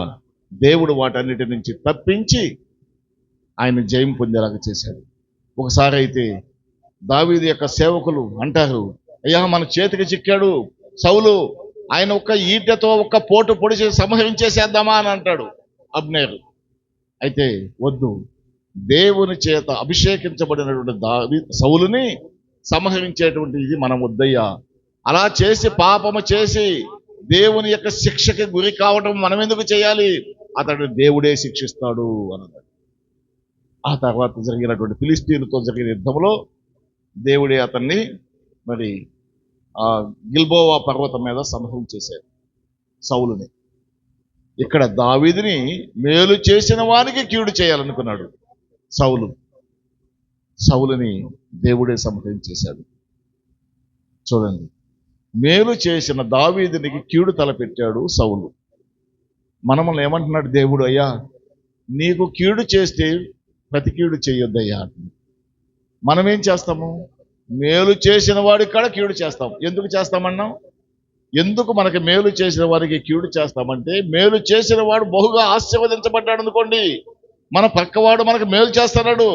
దేవుడు వాటన్నిటి నుంచి తప్పించి ఆయన జయం పొందేలాగా చేశాడు. ఒకసారి అయితే దావీదు యొక్క సేవకులు అంటారు, అయ్యా మన చేతికి చిక్కాడు సౌలు, ఆయన ఒక్క ఈటెతో ఒక్క పోటు పొడిచి సంహరించేసేద్దామా అని అంటాడు అబ్నేరు. అయితే వద్దు, దేవుని చేత అభిషేకించబడినటువంటి సౌలుని సంహరించేటువంటి ఇది మనం వద్దయ్యా. అలా చేసి పాపము చేసి దేవుని యొక్క శిక్షకి గురి కావడం మనం ఎందుకు చేయాలి? అతడు దేవుడే శిక్షిస్తాడు అన్నాడు. ఆ తర్వాత జరిగినటువంటి ఫిలిస్తీన్లతో జరిగిన యుద్ధంలో దేవుడే అతన్ని మరి గిల్బోవా పర్వతం మీద సంహరించేశాడు సౌలుని. ఇక్కడ దావీదుని మేలు చేసిన వానికి కీడు చేయాలనుకున్నాడు సౌలుని దేవుడే సంహరించేశాడు. చూడండి, మేలు చేసిన దావీదునికి కీడు తలపెట్టాడు సౌలు. మనల్ని ఏమంటున్నాడు దేవుడు? అయ్యా నీకు కీడు చేస్తే ప్రతి కీడు చేయొద్దయ్యా. మనం ఏం చేస్తాము? మేలు చేసిన వాడికి కూడా కీడు చేస్తాం. ఎందుకు చేస్తామన్నాం? ఎందుకు మనకి మేలు చేసిన వారికి కీడు చేస్తామంటే, మేలు చేసిన వాడు బహుగా ఆశీర్వదించబడ్డాడు అనుకోండి, మన పక్కవాడు మనకు మేలు చేస్తున్నాడు,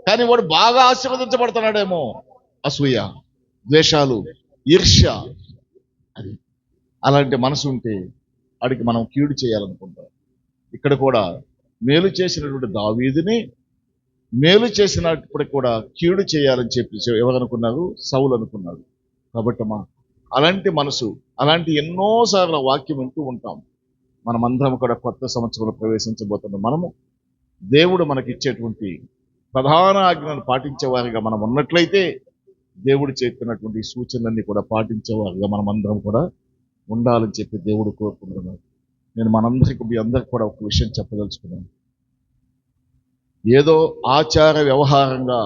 కానీ వాడు బాగా ఆశీర్వదించబడుతున్నాడేమో. అసూయ, ద్వేషాలు, ఈర్ష్య. అది అలాంటి మనసు ఉంటే వాడికి మనం కీడు చేయాలనుకుంటాం. ఇక్కడ కూడా మేలు చేసినటువంటి దావీదుని మేలు చేసినప్పటికి కూడా కీడు చేయాలని చెప్పి ఎవరనుకున్నారు? సౌలు అనుకున్నాడు. కాబట్టి అలాంటి మనసు, అలాంటి ఎన్నోసార్లు వాక్యం వింటూ ఉంటాం. మనమందరం కూడా కొత్త సంవత్సరంలో ప్రవేశించబోతున్న మనము దేవుడు మనకిచ్చేటువంటి ప్రధాన ఆజ్ఞలను పాటించేవారిగా మనం ఉన్నట్లయితే దేవుడు చెప్పినటువంటి సూచనలన్నీ కూడా పాటించేవారిగా మనమందరం కూడా ఉండాలని చెప్పి దేవుడు కోరుకుంటున్నాడు. నేను మీ అందరికి కూడా ఒక విషయం చెప్పదలుచుకున్నాను. ఏదో ఆచార వ్యవహారంగా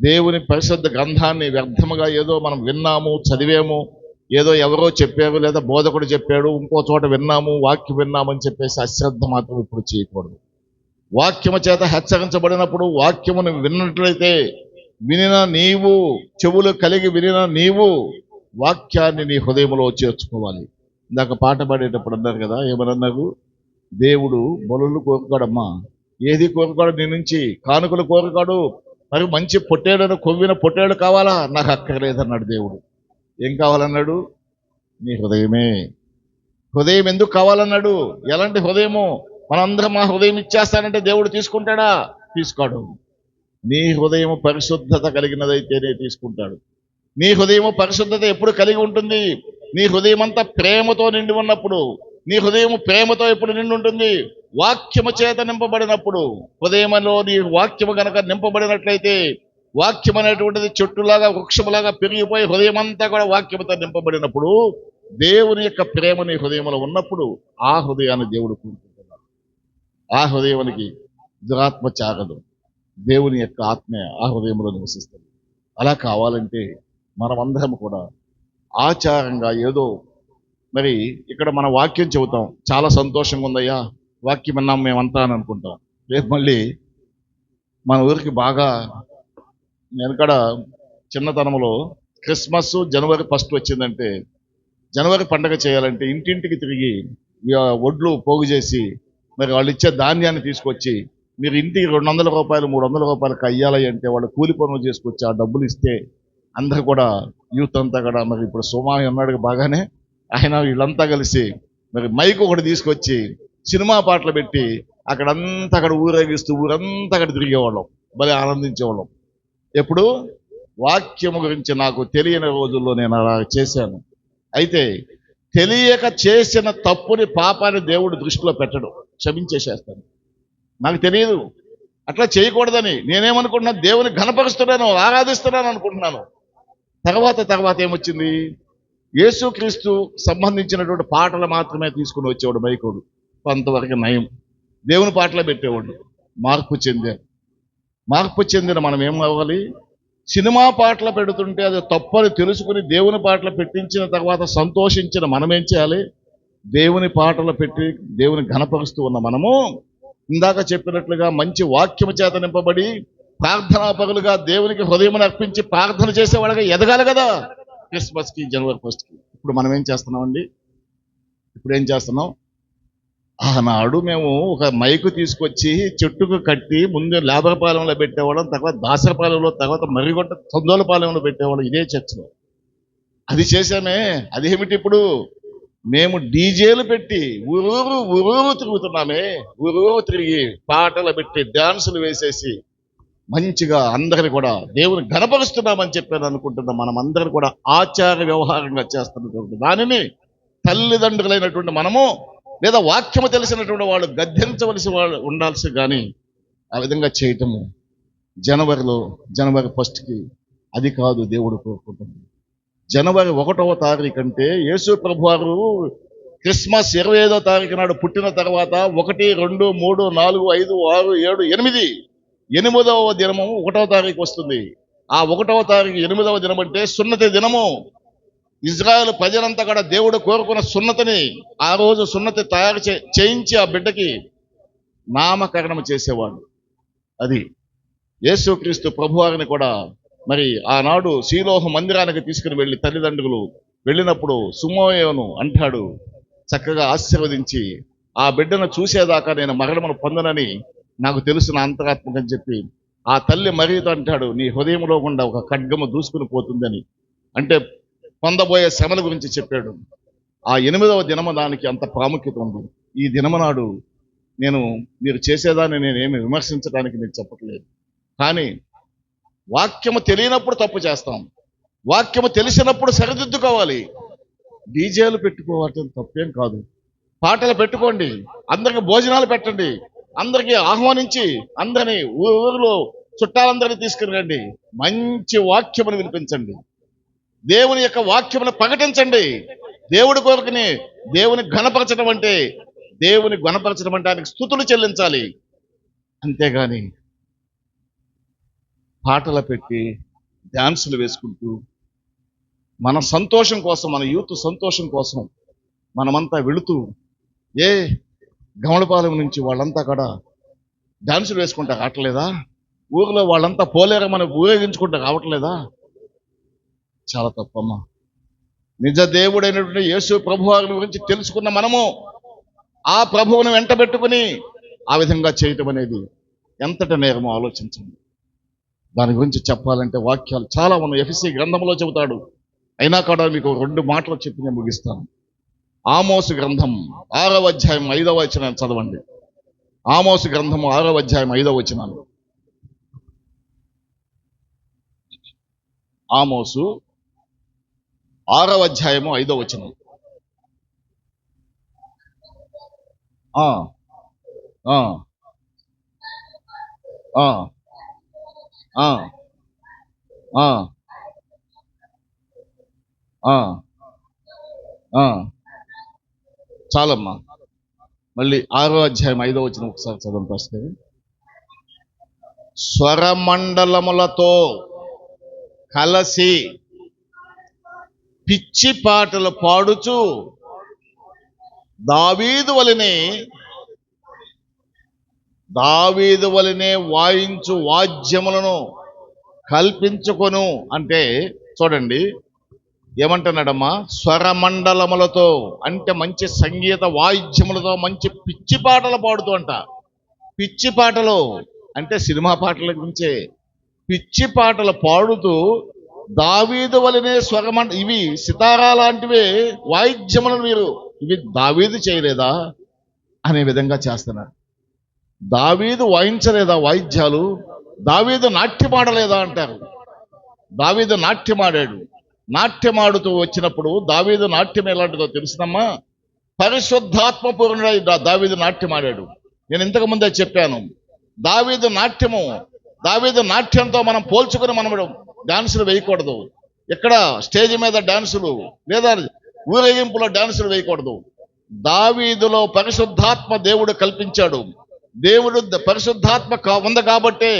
దేవుని పరిశుద్ధ గ్రంథాన్ని వ్యర్థముగా ఏదో మనం విన్నాము, చదివాము, ఏదో ఎవరో చెప్పారు, లేదా బోధకుడు చెప్పాడు, ఇంకో చోట విన్నాము, వాక్యం విన్నామని చెప్పేసి అశ్రద్ధ మాత్రం ఇప్పుడు చేయకూడదు. వాక్యము చేత హెచ్చరించబడినప్పుడు వాక్యమును విన్నట్లయితే వినిన నీవు, చెవులు కలిగి వినిన నీవు వాక్యాన్ని నీ హృదయంలో చేర్చుకోవాలి. ఇందాక పాట పాడేటప్పుడు అన్నారు కదా, ఏమన్నారు? దేవుడు బలులు కోరుకోడమ్మా, ఏది కోరుకోడు నీ నుంచి, కానుకలు కోరుకోడు, మరి మంచి పొట్టేడును, కొవ్విన పొట్టేడు కావాలా? నాకు అక్కర్లేదన్నాడు దేవుడు. ఏం కావాలన్నాడు? నీ హృదయమే. హృదయం ఎందుకు కావాలన్నాడు? ఎలాంటి హృదయము? మనందరం మా హృదయం ఇచ్చేస్తానంటే దేవుడు తీసుకుంటాడా? తీసుకోడు. నీ హృదయము పరిశుద్ధత కలిగినదైతేనే తీసుకుంటాడు. నీ హృదయము పరిశుద్ధత ఎప్పుడు కలిగి ఉంటుంది? నీ హృదయం అంతా ప్రేమతో నిండి ఉన్నప్పుడు. నీ హృదయము ప్రేమతో ఎప్పుడు నిండి ఉంటుంది? వాక్యము చేత నింపబడినప్పుడు. హృదయంలో నీ వాక్యము గనక నింపబడినట్లయితే, వాక్యం అనేటువంటిది చెట్టులాగా, వృక్షములాగా పెరిగిపోయి హృదయం అంతా కూడా వాక్యముతో నింపబడినప్పుడు, దేవుని యొక్క ప్రేమ నీ హృదయంలో ఉన్నప్పుడు ఆ హృదయాన్ని దేవుడు కూర్చుంటున్నాడు. ఆ హృదయానికి దురాత్మ చాగదు. దేవుని యొక్క ఆత్మ ఆ హృదయంలో నివసిస్తుంది. అలా కావాలంటే మనమందరం కూడా ఆచారంగా ఏదో, మరి ఇక్కడ మన వాక్యం చెబుతాం, చాలా సంతోషంగా ఉందయ్యా వాక్యం విన్నాం మేమంతా అని అనుకుంటాం. రేపు మళ్ళీ మన ఊరికి బాగా, వెనకడ చిన్నతనంలో క్రిస్మస్ జనవరి 1 వచ్చిందంటే, జనవరి పండగ చేయాలంటే ఇంటింటికి తిరిగి ఒడ్లు పోగు చేసి, మరి వాళ్ళు ఇచ్చే ధాన్యాన్ని తీసుకొచ్చి, మీరు ఇంటికి 200 రూపాయలు 300 రూపాయలకు అయ్యాలి అంటే వాళ్ళు కూలి పనులు చేసుకొచ్చి ఆ డబ్బులు ఇస్తే అందరు కూడా యూత్ అంతా కూడా, మరి ఇప్పుడు సోమాయి ఉన్నాడు బాగానే, ఆయన వీళ్ళంతా కలిసి మరి మైక్ ఒకటి తీసుకొచ్చి సినిమా పాటలు పెట్టి అక్కడ ఊరేగిస్తూ ఊరంతా అక్కడ తిరిగేవాళ్ళం, భలే ఆనందించేవాళ్ళం. ఎప్పుడు? వాక్యము గురించి నాకు తెలియని రోజుల్లో నేను అలా చేశాను. అయితే తెలియక చేసిన తప్పుని, పాపాన్ని దేవుడు దృష్టిలో పెట్టడు, క్షమించేసేస్తాను. నాకు తెలియదు అట్లా చేయకూడదని. నేనేమనుకుంటున్నాను? దేవుని ఘనపరుస్తున్నాను, ఆరాధిస్తున్నాను అనుకుంటున్నాను. తర్వాత ఏమొచ్చింది? యేసుక్రీస్తు సంబంధించినటువంటి పాటలు మాత్రమే తీసుకుని వచ్చేవాడు మైకోడు. కొంతవరకు నయం, దేవుని పాటలే పెట్టేవాడు. మార్పు చెందిన మనం ఏం అవ్వాలి? సినిమా పాటలు పెడుతుంటే అది తప్పని తెలుసుకుని దేవుని పాటలు పెట్టించిన తర్వాత సంతోషించిన మనం ఏం చేయాలి? దేవుని పాటలు పెట్టి దేవుని ఘనపరుస్తూ ఉన్న మనము ఇందాక చెప్పినట్లుగా మంచి వాక్యము చేత నింపబడి ప్రార్థనా పరులుగా దేవునికి హృదయం అర్పించి ప్రార్థన చేసేవాళ్ళగా ఎదగాలి కదా. క్రిస్మస్కి, జనవరి 1కి ఇప్పుడు మనం ఏం చేస్తున్నామండి? ఆనాడు మేము ఒక మైకు తీసుకొచ్చి చెట్టుకు కట్టి ముందు లేబరపాలెంలో పెట్టేవాళ్ళం, తర్వాత దాసరపాలెంలో, తర్వాత మర్రిగొట్ట చందోలపాలెంలో పెట్టేవాళ్ళం, ఇదే చర్చలో. అది చేశామే. అదేమిటి ఇప్పుడు? మేము డీజేలు పెట్టి ఊరూరు తిరుగుతున్నామే. ఊరూరు తిరిగి పాటలు పెట్టి డాన్సులు వేసేసి మంచిగా అందరిని కూడా దేవుని ఘనపరుస్తున్నామని చెప్పాను అనుకుంటున్నాం. మనం అందరం కూడా ఆచార వ్యవహారంగా చేస్తున్నటువంటి దానిని తల్లిదండ్రులైనటువంటి మనము, లేదా వాక్యము తెలిసినటువంటి వాళ్ళు గద్దించవలసి ఉండాల్సి, కానీ ఆ విధంగా చేయటము జనవరి 1కి అది కాదు దేవుడు కోరుకుంటుంది. జనవరి 1వ తారీఖు అంటే యేసు ప్రభువారు క్రిస్మస్ 25వ తారీఖు నాడు పుట్టిన తర్వాత 1, 2, 3, 4, 5, 6, 7, 8, 8వ దినము 1వ తారీఖు వస్తుంది. ఆ 1వ తారీఖు 8వ దినం అంటే సున్నతి దినము. ఇజ్రాయెల్ ప్రజలంతా కూడా దేవుడు కోరుకున్న సున్నతిని ఆ రోజు సున్నతి తయారు చేయించి ఆ బిడ్డకి నామకరణం చేసేవాడు. అది యేసుక్రీస్తు ప్రభువారిని కూడా మరి ఆనాడు శీలోహ మందిరానికి తీసుకుని వెళ్ళి తల్లిదండ్రులు వెళ్ళినప్పుడు సుమోయోను అంటాడు, చక్కగా ఆశీర్వదించి, ఆ బిడ్డను చూసేదాకా నేను మరణమును పొందనని నాకు తెలుసు నా అంతరాత్మకని చెప్పి ఆ తల్లి మరీతో అంటాడు, నీ హృదయంలో గుండా ఒక ఖడ్గము దూసుకుని పోతుందని. అంటే పొందబోయే శ్రమల గురించి చెప్పాడు. ఆ 8వ దినము దానికి అంత ప్రాముఖ్యత ఉంది. ఈ దినము నాడు మీరు చేసేదాన్ని నేనేమి విమర్శించడానికి నేను చెప్పట్లేదు. కానీ వాక్యము తెలియనప్పుడు తప్పు చేస్తాం, వాక్యము తెలిసినప్పుడు సరిదిద్దుకోవాలి. డీజేలు పెట్టుకోవటం తప్పేం కాదు, పాటలు పెట్టుకోండి, అందరికి భోజనాలు పెట్టండి, అందరికి ఆహ్వానించి అందరినీ ఊరిలో చుట్టాలందరినీ తీసుకుని రండి, మంచి వాక్యమును వినిపించండి, దేవుని యొక్క వాక్యమును ప్రకటించండి. దేవుడి కొరకుని దేవుని ఘనపరచడం అంటే ఆయనకు స్తుతులు చెల్లించాలి. అంతేగాని పాటలు పెట్టి డాన్సులు వేసుకుంటూ మన సంతోషం కోసం, మన యూత్ సంతోషం కోసం మనమంతా వెళుతూ గమలపాలెం నుంచి వాళ్ళంతా కూడా డాన్సులు వేసుకుంటా రావట్లేదా? ఊరిలో వాళ్ళంతా పోలేరమని ఊరేగించుకుంటా రావట్లేదా? చాలా తప్పమ్మా. నిజ దేవుడైనటువంటి యేసు ప్రభువారి గురించి తెలుసుకున్న మనము ఆ ప్రభువును వెంటబెట్టుకుని ఆ విధంగా చేయటం అనేది ఎంతటి నేరమో ఆలోచించండి. దాని గురించి చెప్పాలంటే వాక్యాలు చాలా ఉన్నాయి. ఎఫెసీ గ్రంథంలో చెబుతాడు. అయినా కూడా మీకు 2 మాటలు చెప్పి నేను ముగిస్తాను. ఆమోసు గ్రంథం 6వ అధ్యాయం 5వ వచనాన్ని చదవండి. ఆమోసు గ్రంథం 6వ అధ్యాయం 5వ వచనాలు. ఆమోసు 6వ అధ్యాయము 5వ వచనం. చాలమ్మా. మళ్ళీ 6వ అధ్యాయం 5వ వచనం ఒకసారి చదవండి పాస్టర్ గారు. స్వరమండలములతో కలసి పిచ్చి పాటలు పాడుచు దావీదు వలనే వాయించు వాద్యములను కల్పించుకొను. అంటే చూడండి ఏమంటున్నాడమ్మా, స్వరమండలములతో అంటే మంచి సంగీత వాయిద్యములతో మంచి పిచ్చి పాటలు పాడుతూ అంట. పిచ్చి పాటలు అంటే సినిమా పాటల గురించే. పిచ్చి పాటలు పాడుతూ దావీదు వలనే ఇవి సితారా లాంటివే వాయిద్యములను ఇవి దావీదు చేయలేదా అనే విధంగా చేస్తున్నారు. దావీదు వాయించలేదా వాయిద్యాలు? దావీదు నాట్యమాడలేదా అంటారు. దావీదు నాట్యమాడాడు. నాట్యమాడుతూ వచ్చినప్పుడు దావీదు నాట్యం ఎలాంటిదో తెలుసునమ్మా. పరిశుద్ధాత్మ పూర్ణుడై దావీదు నాట్యమాడాడు. నేను ఇంతకు ముందే చెప్పాను, దావీదు నాట్యంతో మనం పోల్చుకుని మనం డాన్సులు వేయకూడదు. ఇక్కడ స్టేజ్ మీద డాన్సులు లేదా ఊరేగింపులో డాన్సులు వేయకూడదు. దావీదులో పరిశుద్ధాత్మ దేవుడు కల్పించాడు. దేవుడు పరిశుద్ధాత్మ ఉంది కాబట్టే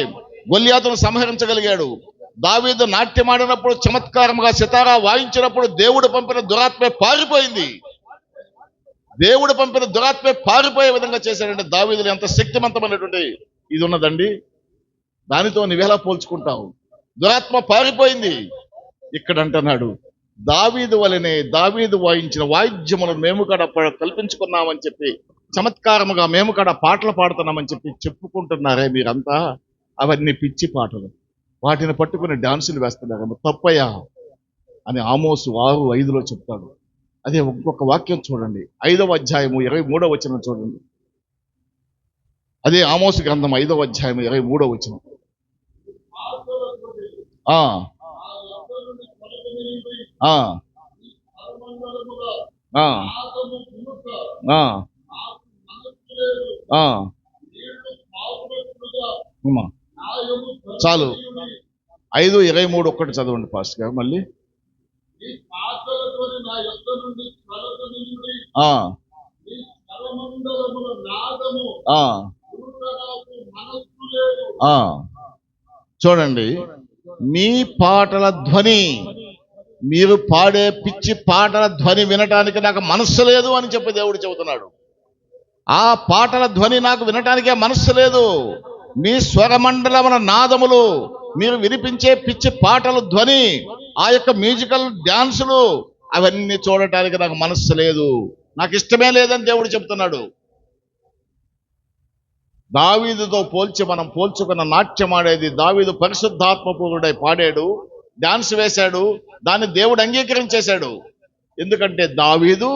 గొల్యాతును సంహరించగలిగాడు. దావీదు నాట్యమాడినప్పుడు, చమత్కారంగా సితారా వాయించినప్పుడు దేవుడు పంపిన దురాత్మే పారిపోయింది. దేవుడు పంపిన దురాత్మే పారిపోయే విధంగా చేశాడంటే దావీదులో ఎంత శక్తివంతమైనటువంటి ఇది ఉన్నదండి. దానితో నువ్వెలా పోల్చుకుంటావు? దురాత్మ పారిపోయింది. ఇక్కడ అంటున్నాడు, దావీదు వలనే దావీదు వాయించిన వాయిద్యములను మేము కూడా కల్పించుకున్నామని చెప్పి, చమత్కారముగా మేము కూడా పాటలు పాడుతున్నామని చెప్పి చెప్పుకుంటున్నారే మీరంతా. అవన్నీ పిచ్చి పాటలు, వాటిని పట్టుకుని డాన్సులు వేస్తున్నారు. తప్పయ్యా అని ఆమోసు 6:5 చెప్తాడు. అదే ఇంకొక వాక్యం చూడండి, 5వ అధ్యాయము 23వ వచనం చూడండి. అదే ఆమోసు గ్రంథం 5వ అధ్యాయం 23వ వచనం. చాలు, 5:23 ఒక్కటి చదవండి ఫాస్ట్ గా. మళ్ళీ చూడండి, మీ పాటల ధ్వని, మీరు పాడే పిచ్చి పాటల ధ్వని వినటానికి నాకు మనస్సు లేదు అని చెప్పి దేవుడు చెబుతున్నాడు. ఆ పాటల ధ్వని నాకు వినటానికే మనస్సు లేదు. మీ స్వరమండలముల నాదములు, మీరు వినిపించే పిచ్చి పాటల ధ్వని, ఆ యొక్క మ్యూజికల్ డాన్సులు, అవన్నీ చూడటానికి నాకు మనస్సు లేదు, నాకు ఇష్టమే లేదని దేవుడు చెప్తున్నాడు. దావీదుతో పోల్చి మనం పోల్చుకున్న నాట్యం ఆడేది దావీదు పరిశుద్ధాత్మపూర్ణుడై పాడాడు, డాన్స్ వేశాడు, దాన్ని దేవుడు అంగీకరించేశాడు. ఎందుకంటే దావీదు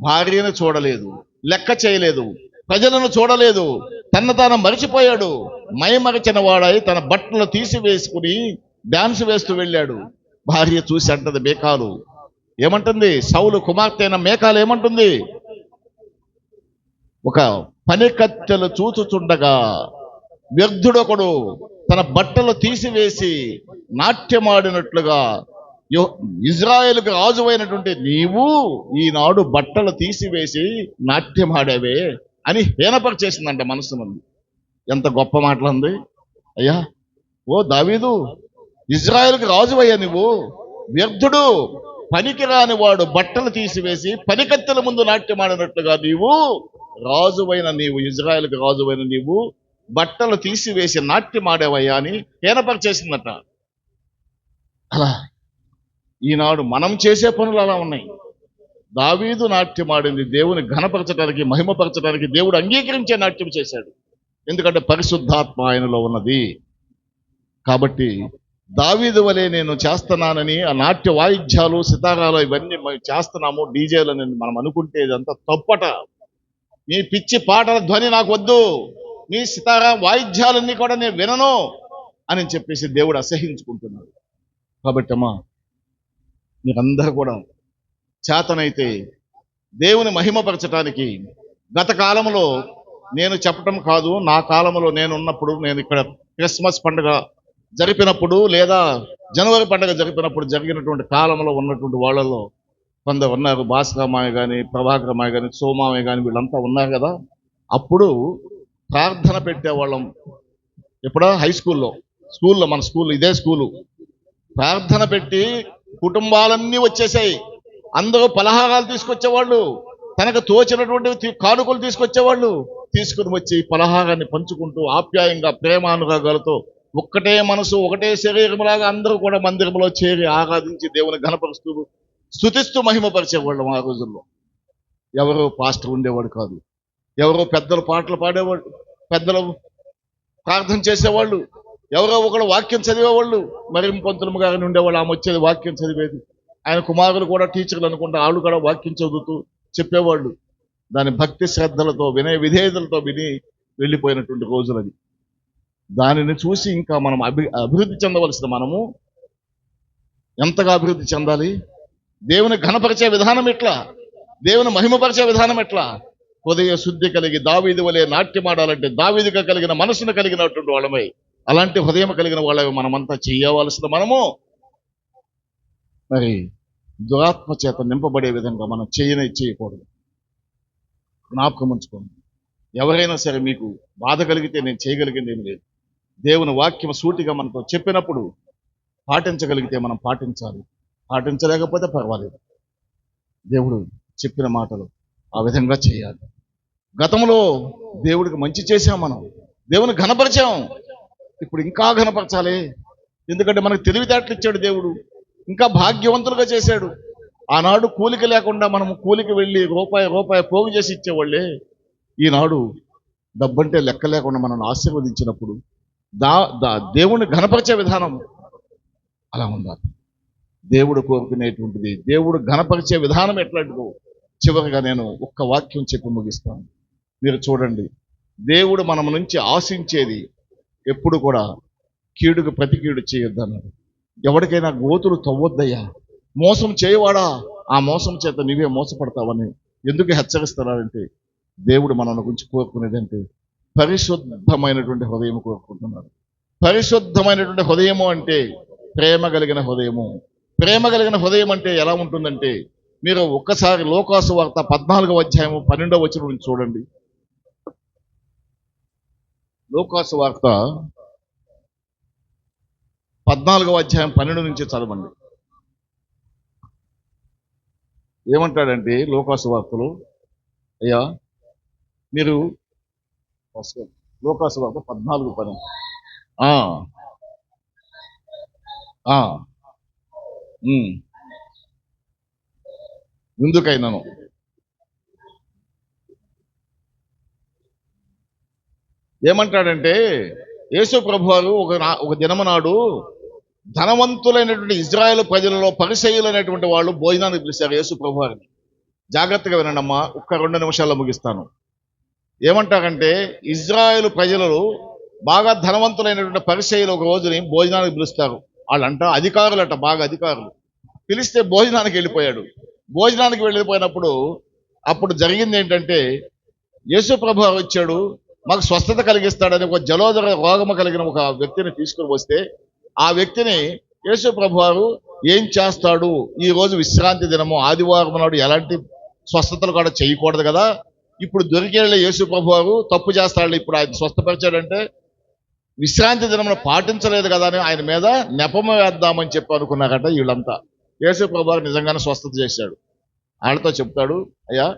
భార్యను చూడలేదు, లెక్క చేయలేదు, ప్రజలను చూడలేదు, తన తాను మరిచిపోయాడు. మైమరిచిన వాడై తన బట్టలు తీసివేసుకుని డాన్స్ వేస్తూ వెళ్ళాడు. భార్య చూసి అంటది, మేకాలు ఏమంటుంది, సౌలు కుమార్తె అయిన మేకాలు ఏమంటుంది, ఒక పనికత్తెలు చూచుచుండగా వ్యర్థుడొకడు తన బట్టలు తీసివేసి నాట్యమాడినట్లుగా ఇజ్రాయేలుకు రాజువైనటువంటి నీవు ఈనాడు బట్టలు తీసివేసి నాట్యమాడావే అని హీనపరిచేసిందంట మనసు నుండి. ఎంత గొప్ప మాటలుంది అయ్యా. ఓ దావీదు, ఇజ్రాయేలుకు రాజువయ్యా, నువ్వు వ్యర్థుడు, పనికిరాని వాడు బట్టలు తీసివేసి పనికత్తెల ముందు నాట్యమాడినట్లుగా నీవు రాజువైన నీవు, ఇజ్రాయేలుకు రాజువైన నీవు బట్టలు తీసివేసి నాట్యమాడేవయ్యా అని హీనపరిచేసిందట. అలా ఈనాడు మనం చేసే పనులు అలా ఉన్నాయి. దావీదు నాట్యమాడింది దేవుని ఘనపరచడానికి, మహిమపరచడానికి దేవుడు అంగీకరించే నాట్యం చేశాడు. ఎందుకంటే పరిశుద్ధాత్మ ఆయనలో ఉన్నది. కాబట్టి దావీదు వలె నేను చేస్తున్నానని ఆ నాట్య వాయిద్యాలు, సితారాలు ఇవన్నీ చేస్తున్నాము, డీజేలని మనం అనుకుంటే ఇదంతా తప్పట. నీ పిచ్చి పాటల ధ్వని నాకు వద్దు, నీ సితారా వాయిద్యాలన్నీ కూడా నేను వినను అని చెప్పేసి దేవుడు అసహించుకుంటున్నాడు. కాబట్టి అమ్మా, మీరందరూ కూడా చేతనైతే దేవుని మహిమపరచడానికి, గత కాలంలో నేను చెప్పటం కాదు, నా కాలంలో నేనున్నప్పుడు, నేను ఇక్కడ క్రిస్మస్ పండుగ జరిపినప్పుడు లేదా జనవరి పండుగ జరిపినప్పుడు జరిగినటువంటి కాలంలో ఉన్నటువంటి వాళ్ళలో కొందరు ఉన్నారు. భాస్కరమాయ కానీ, ప్రభాకరమాయ కానీ, సోమామయ్య కానీ, వీళ్ళంతా ఉన్నారు కదా. అప్పుడు ప్రార్థన పెట్టేవాళ్ళం. ఎప్పుడో హై స్కూల్లో, మన స్కూల్ ఇదే స్కూలు. ప్రార్థన పెట్టి కుటుంబాలన్నీ వచ్చేసాయి. అందరూ పలహారాలు తీసుకొచ్చేవాళ్ళు, తనకు తోచినటువంటి కానుకలు తీసుకొచ్చేవాళ్ళు. తీసుకుని వచ్చి పలహారాన్ని పంచుకుంటూ ఆప్యాయంగా ప్రేమానురాగాలతో ఒక్కటే మనసు, ఒకటే శరీరంలాగా అందరూ కూడా మందిరంలో చేరి ఆరాధించి దేవుని ఘనపరుస్తూ స్తుతిస్తూ మహిమపరిచేవాళ్ళం. ఆ రోజుల్లో ఎవరో పాస్టర్ ఉండేవాడు కాదు, ఎవరో పెద్దలు పాటలు పాడేవాళ్ళు, పెద్దలు ప్రార్థన చేసేవాళ్ళు, ఎవరో ఒకడు వాక్యం చదివేవాళ్ళు. మరి పంతులమ్మ గారిని ఉండేవాళ్ళు, ఆమె వచ్చేది వాక్యం చదివేది. ఆయన కుమారులు కూడా టీచర్లు అనుకుంటే వాళ్ళు కూడా వాక్యం చదువుతూ చెప్పేవాళ్ళు. దాని భక్తి శ్రద్ధలతో, వినయ విధేయతలతో విని వెళ్ళిపోయినటువంటి రోజులు అది. దానిని చూసి ఇంకా మనం అభివృద్ధి చెందవలసిన మనము ఎంతగా అభివృద్ధి చెందాలి? దేవుని ఘనపరిచే విధానం ఎట్లా, దేవుని మహిమపరిచే విధానం ఎట్లా? హృదయ శుద్ధి కలిగి దావీదు వలె నాట్యమాడాలంటే దావీదుగా కలిగిన మనసును కలిగినటువంటి వాళ్ళమై, అలాంటి హృదయం కలిగిన వాళ్ళవి మనమంతా చేయవలసిన మనము మరి దురాత్మ చేత నింపబడే విధంగా మనం చేయకూడదు. జ్ఞాపకం ఉంచుకోండి. ఎవరైనా సరే మీకు బాధ కలిగితే నేను చేయగలిగింది ఏం లేదు. దేవుని వాక్యం సూటిగా మనతో చెప్పినప్పుడు పాటించగలిగితే మనం పాటించాలి, పాటించలేకపోతే పర్వాలేదు. దేవుడు చెప్పిన మాటలు ఆ విధంగా చేయాలి. గతంలో దేవుడికి మంచి చేశాం, మనం దేవుని ఘనపరిచాం, ఇప్పుడు ఇంకా ఘనపరచాలి. ఎందుకంటే మనకు తెలివితేటలు ఇచ్చాడు దేవుడు, ఇంకా భాగ్యవంతులుగా చేశాడు. ఆనాడు కూలిక లేకుండా మనం కూలికి వెళ్ళి రూపాయి పోగు చేసి ఇచ్చేవాళ్ళే. ఈనాడు డబ్బంటే లెక్క లేకుండా మనల్ని ఆశీర్వదించినప్పుడు దేవుణ్ణి ఘనపరిచే విధానం అలా ఉండాలి. దేవుడు కోరుకునేటువంటిది, దేవుడు ఘనపరిచే విధానం ఎట్లాంటిదో చివరిగా నేను ఒక్క వాక్యం చెప్పి ముగిస్తాను. మీరు చూడండి, దేవుడు మన నుంచి ఆశించేది ఎప్పుడు కూడా కీడుకు ప్రతి కీడు చేయొద్దన్నాడు. ఎవరికైనా గోతులు తవ్వొద్దయ్యా, మోసం చేయవాడా, ఆ మోసం చేత నీవే మోసపడతావని ఎందుకు హెచ్చరిస్తున్నారంటే, దేవుడు మన గురించి కోరుకునేదంటే పరిశుద్ధమైనటువంటి హృదయం కోరుకుంటున్నాడు. పరిశుద్ధమైనటువంటి హృదయము అంటే ప్రేమ కలిగిన హృదయము. ప్రేమ కలిగిన హృదయం అంటే ఎలా ఉంటుందంటే, మీరు ఒక్కసారి లోకాసు వార్త 14వ అధ్యాయము 12వ వచనం నుంచి చూడండి. లోకాసు వార్త 14వ అధ్యాయం 12 నుంచి చదవండి. ఏమంటాడంటే లోకాసు వార్తలో, అయ్యా మీరు లోకాసు వార్త 14:12 ఎందుకైనాను ఏమంటాడంటే యేసు ప్రభువారు ఒక దినము నాడు ధనవంతులైనటువంటి ఇజ్రాయెల్ ప్రజలలో పరిసయ్యులు అనేటువంటి వాళ్ళు భోజనానికి పిలిచారు యేసు ప్రభువారిని. జాగ్రత్తగా వినండమ్మా, ఒక్క 2 నిమిషాల్లో ముగిస్తాను. ఏమంటారంటే ఇజ్రాయెల్ ప్రజలు బాగా ధనవంతులైనటువంటి పరిసయ్యులు ఒక రోజుని భోజనానికి పిలుస్తారు. వాళ్ళంట అధికారులట, బాగా అధికారులు. పిలిస్తే భోజనానికి వెళ్ళిపోయాడు. భోజనానికి వెళ్ళిపోయినప్పుడు అప్పుడు జరిగింది ఏంటంటే యేసు ప్రభువారు వచ్చాడు, మాకు స్వస్థత కలిగిస్తాడని ఒక జలోదర రోగము కలిగిన ఒక వ్యక్తిని తీసుకుని వస్తే ఆ వ్యక్తిని యేసు ప్రభువారు ఏం చేస్తాడు, ఈ రోజు విశ్రాంతి దినము ఆదివారం నాడు ఎలాంటి స్వస్థతలు కూడా చేయకూడదు కదా, ఇప్పుడు దొరికేళ్ళ యేసు ప్రభువారు తప్పు చేస్తాడు, ఇప్పుడు ఆయన స్వస్థపరిచాడంటే విశ్రాంతి దినమును పాటించలేదు కదా అని ఆయన మీద నెపము వేద్దామని చెప్పి అనుకున్నారట వీళ్ళంతా. యేసు ప్రభువారు నిజంగానే స్వస్థత చేశాడు. వాళ్ళతో చెప్తాడు, అయ్యా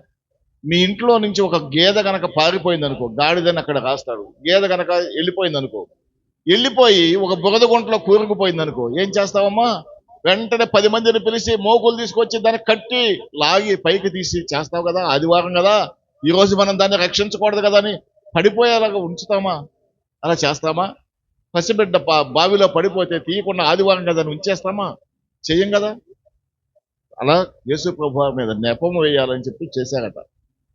మీ ఇంట్లో నుంచి ఒక గేదె కనుక పారిపోయింది అనుకో, గాడిదని అక్కడ రాస్తాడు, గేదె కనుక వెళ్ళిపోయింది అనుకో, వెళ్ళిపోయి ఒక బురద గుంటలో కూరుకుపోయింది అనుకో, ఏం చేస్తావమ్మా? వెంటనే 10 మందిని పిలిచి మోకులు తీసుకొచ్చి దాన్ని కట్టి లాగి పైకి తీసి చేస్తావు కదా, ఆదివారం కదా, ఈ రోజు మనం దాన్ని రక్షించకూడదు కదా అని పడిపోయేలాగా ఉంచుతామా? అలా చేస్తామా? పసిబిడ్డ బావిలో పడిపోతే తీయకుండా ఆదివారం కదా అని ఉంచేస్తామా? చెయ్యం కదా. అలా యేసు ప్రభువారి మీద నెపం వేయాలని చెప్పి చేశారట.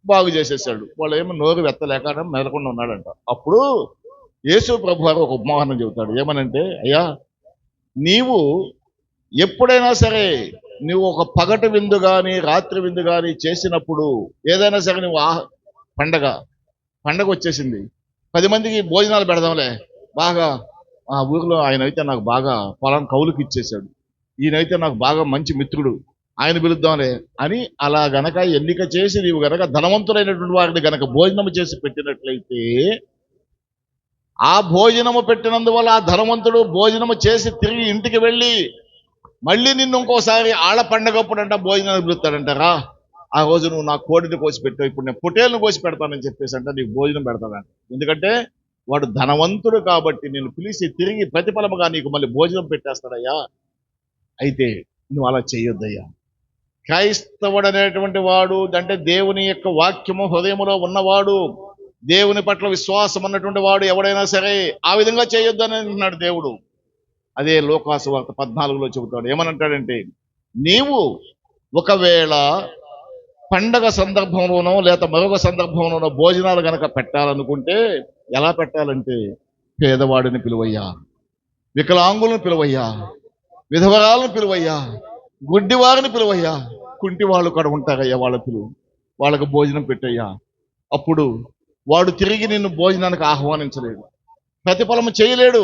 బాగు చేసేసాడు. వాళ్ళు ఏమో నోరు వెత్తలేక మెదలకుండా ఉన్నాడంట. అప్పుడు యేసు ప్రభువారు ఒక ఉపమానం చెబుతాడు. ఏమనంటే, అయ్యా నీవు ఎప్పుడైనా సరే నువ్వు ఒక పగటి విందు కానీ రాత్రి విందు కానీ చేసినప్పుడు, ఏదైనా సరే నువ్వు పండగ వచ్చేసింది, 10 మందికి భోజనాలు పెడదాంలే, బాగా ఆ ఊరిలో ఆయన అయితే నాకు బాగా పొలం కౌలుకి ఇచ్చేశాడు, ఈయనైతే నాకు బాగా మంచి మిత్రుడు, ఆయన పిలుద్దాంలే అని అలా గనక ఎన్నిక చేసి నీవు గనక ధనవంతులైనటువంటి వారిని గనక భోజనము చేసి పెట్టినట్లయితే, ఆ భోజనము పెట్టినందువల్ల ఆ ధనవంతుడు భోజనము చేసి తిరిగి ఇంటికి వెళ్ళి మళ్ళీ నిన్ను ఇంకోసారి ఆళ్ళ పండగప్పుడంట భోజనానికి పిలుస్తాడంటారా, ఆ రోజు నువ్వు నా కోడిని కోసి పెట్టావు, ఇప్పుడు నేను పొటేల్ని కోసి పెడతానని చెప్పేసి అంటే నీకు భోజనం పెడతాడంట. ఎందుకంటే వాడు ధనవంతుడు కాబట్టి నేను పిలిచి తిరిగి ప్రతిఫలముగా నీకు మళ్ళీ భోజనం పెట్టేస్తాడయ్యా. అయితే నువ్వు అలా చేయొద్దయ్యా. క్రైస్తవుడు అనేటువంటి వాడు అంటే దేవుని యొక్క వాక్యము హృదయములో ఉన్నవాడు, దేవుని పట్ల విశ్వాసం అన్నటువంటి వాడు ఎవడైనా సరే ఆ విధంగా చేయొద్దని అంటున్నాడు దేవుడు. అదే లోకాసు వార్త 14లో చెబుతాడు. ఏమనంటాడంటే, నీవు ఒకవేళ పండగ సందర్భంలోనో లేదా మరొక సందర్భంలోనో భోజనాలు గనక పెట్టాలనుకుంటే ఎలా పెట్టాలంటే, పేదవాడిని పిలువయ్యా, వికలాంగులను పిలువయ్యా, విధవరాలను పిలువయ్యా, గుడ్డివారిని పిలువయ్యా, కుంటి వాళ్ళు కూడా ఉంటారయ్యా, వాళ్ళకు భోజనం పెట్టయ్యా. అప్పుడు వాడు తిరిగి నిన్ను భోజనానికి ఆహ్వానించలేడు, ప్రతిఫలము చేయలేడు,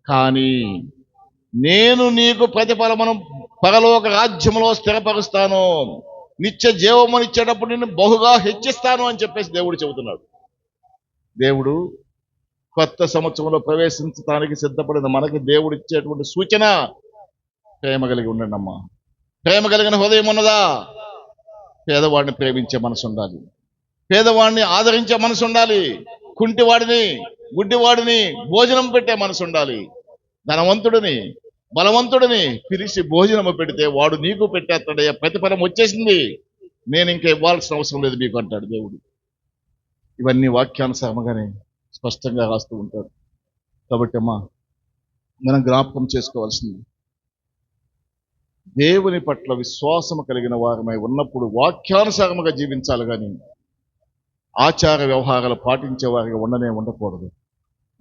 కానీ నేను నీకు ప్రతిఫలమును పరలోక రాజ్యములో స్థిరపరుస్తాను, నిత్య జీవమును ఇచ్చేటప్పుడు నిన్ను బహుగా హెచ్చిస్తాను అని చెప్పేసి దేవుడు చెబుతున్నాడు. దేవుడు కొత్త సంవత్సరంలో ప్రవేశించడానికి సిద్ధపడిన మనకి దేవుడు ఇచ్చేటువంటి సూచన, ప్రేమ కలిగి ఉండండి అమ్మా. ప్రేమ కలిగిన హృదయం ఉన్నదా? పేదవాడిని ప్రేమించే మనసు ఉండాలి, పేదవాడిని ఆదరించే మనసు ఉండాలి, కుంటివాడిని గుడ్డివాడిని భోజనం పెట్టే మనసు ఉండాలి. ధనవంతుడిని బలవంతుడిని పిలిచి భోజనము పెడితే వాడు నీకు పెట్టేస్తాడయ్యా, ప్రతిఫలం వచ్చేసింది, నేను ఇంకా ఇవ్వాల్సిన అవసరం లేదు మీకు అంటాడు దేవుడు. ఇవన్నీ వాక్యానుసారంగానే స్పష్టంగా రాస్తూ ఉంటాడు. కాబట్టి అమ్మా, మనం జ్ఞాపకం చేసుకోవాల్సింది, దేవుని పట్ల విశ్వాసము కలిగిన వారమై ఉన్నప్పుడు వాక్యానుసారముగా జీవించాలి, కానీ ఆచార వ్యవహారాలు పాటించే వారిగా ఉండకూడదు.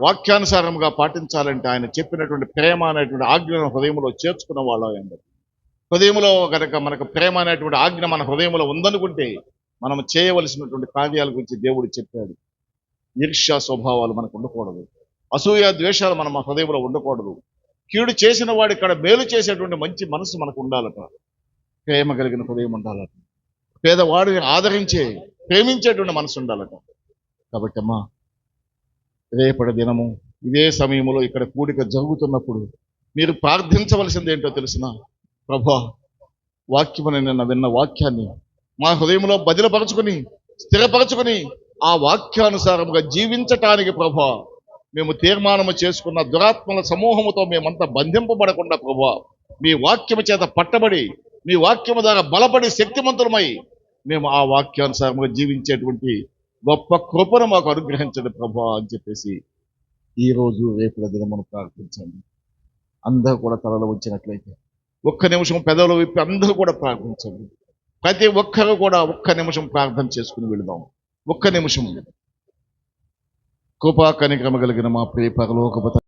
వాక్యానుసారంగా పాటించాలంటే ఆయన చెప్పినటువంటి ప్రేమ అనేటువంటి ఆజ్ఞను హృదయంలో చేర్చుకున్న వాళ్ళండి. హృదయంలో కనుక మనకు ప్రేమ అనేటువంటి ఆజ్ఞ మన హృదయంలో ఉందనుకుంటే మనం చేయవలసినటువంటి కార్యాల గురించి దేవుడు చెప్పాడు. ఈర్ష్య స్వభావాలు మనకు ఉండకూడదు, అసూయ ద్వేషాలు మన హృదయంలో ఉండకూడదు, కీడు చేసిన వాడి ఇక్కడ మేలు చేసేటువంటి మంచి మనసు మనకు ఉండాలట, ప్రేమ కలిగిన హృదయం ఉండాలట, పేదవాడిని ప్రేమించేటువంటి మనసు ఉండాలట. కాబట్టి అమ్మా, రేపటి దినము ఇదే సమయంలో ఇక్కడ కూడిక జరుగుతున్నప్పుడు మీరు ప్రార్థించవలసింది ఏంటో తెలిసిన, ప్రభా వాక్యమని నిన్న విన్న వాక్యాన్ని మా హృదయంలో బదిలపరచుకుని స్థిరపరచుకుని ఆ వాక్యానుసారముగా జీవించటానికి ప్రభా మేము తీర్మానము చేసుకున్న దురాత్మల సమూహముతో మేమంతా బంధింపబడకుండా ప్రభా మీ వాక్యము చేత పట్టబడి మీ వాక్యము ద్వారా బలపడి శక్తిమంతులమై మేము ఆ వాక్యానుసారముగా జీవించేటువంటి గొప్ప కృపను మాకు అనుగ్రహించండి ప్రభా అని చెప్పేసి ఈ రోజు రేపు దినం మనం ప్రార్థించండి. అందరూ కూడా తలలో వచ్చినట్లయితే ఒక్క నిమిషం పెదవులు విప్పి అందరూ కూడా ప్రార్థించండి. ప్రతి ఒక్కరు కూడా ఒక్క నిమిషం ప్రార్థన చేసుకుని వెళదాం. ఒక్క నిమిషం. కృపా కనిక్రమ కలిగిన మా ప్రియ పరలోకపు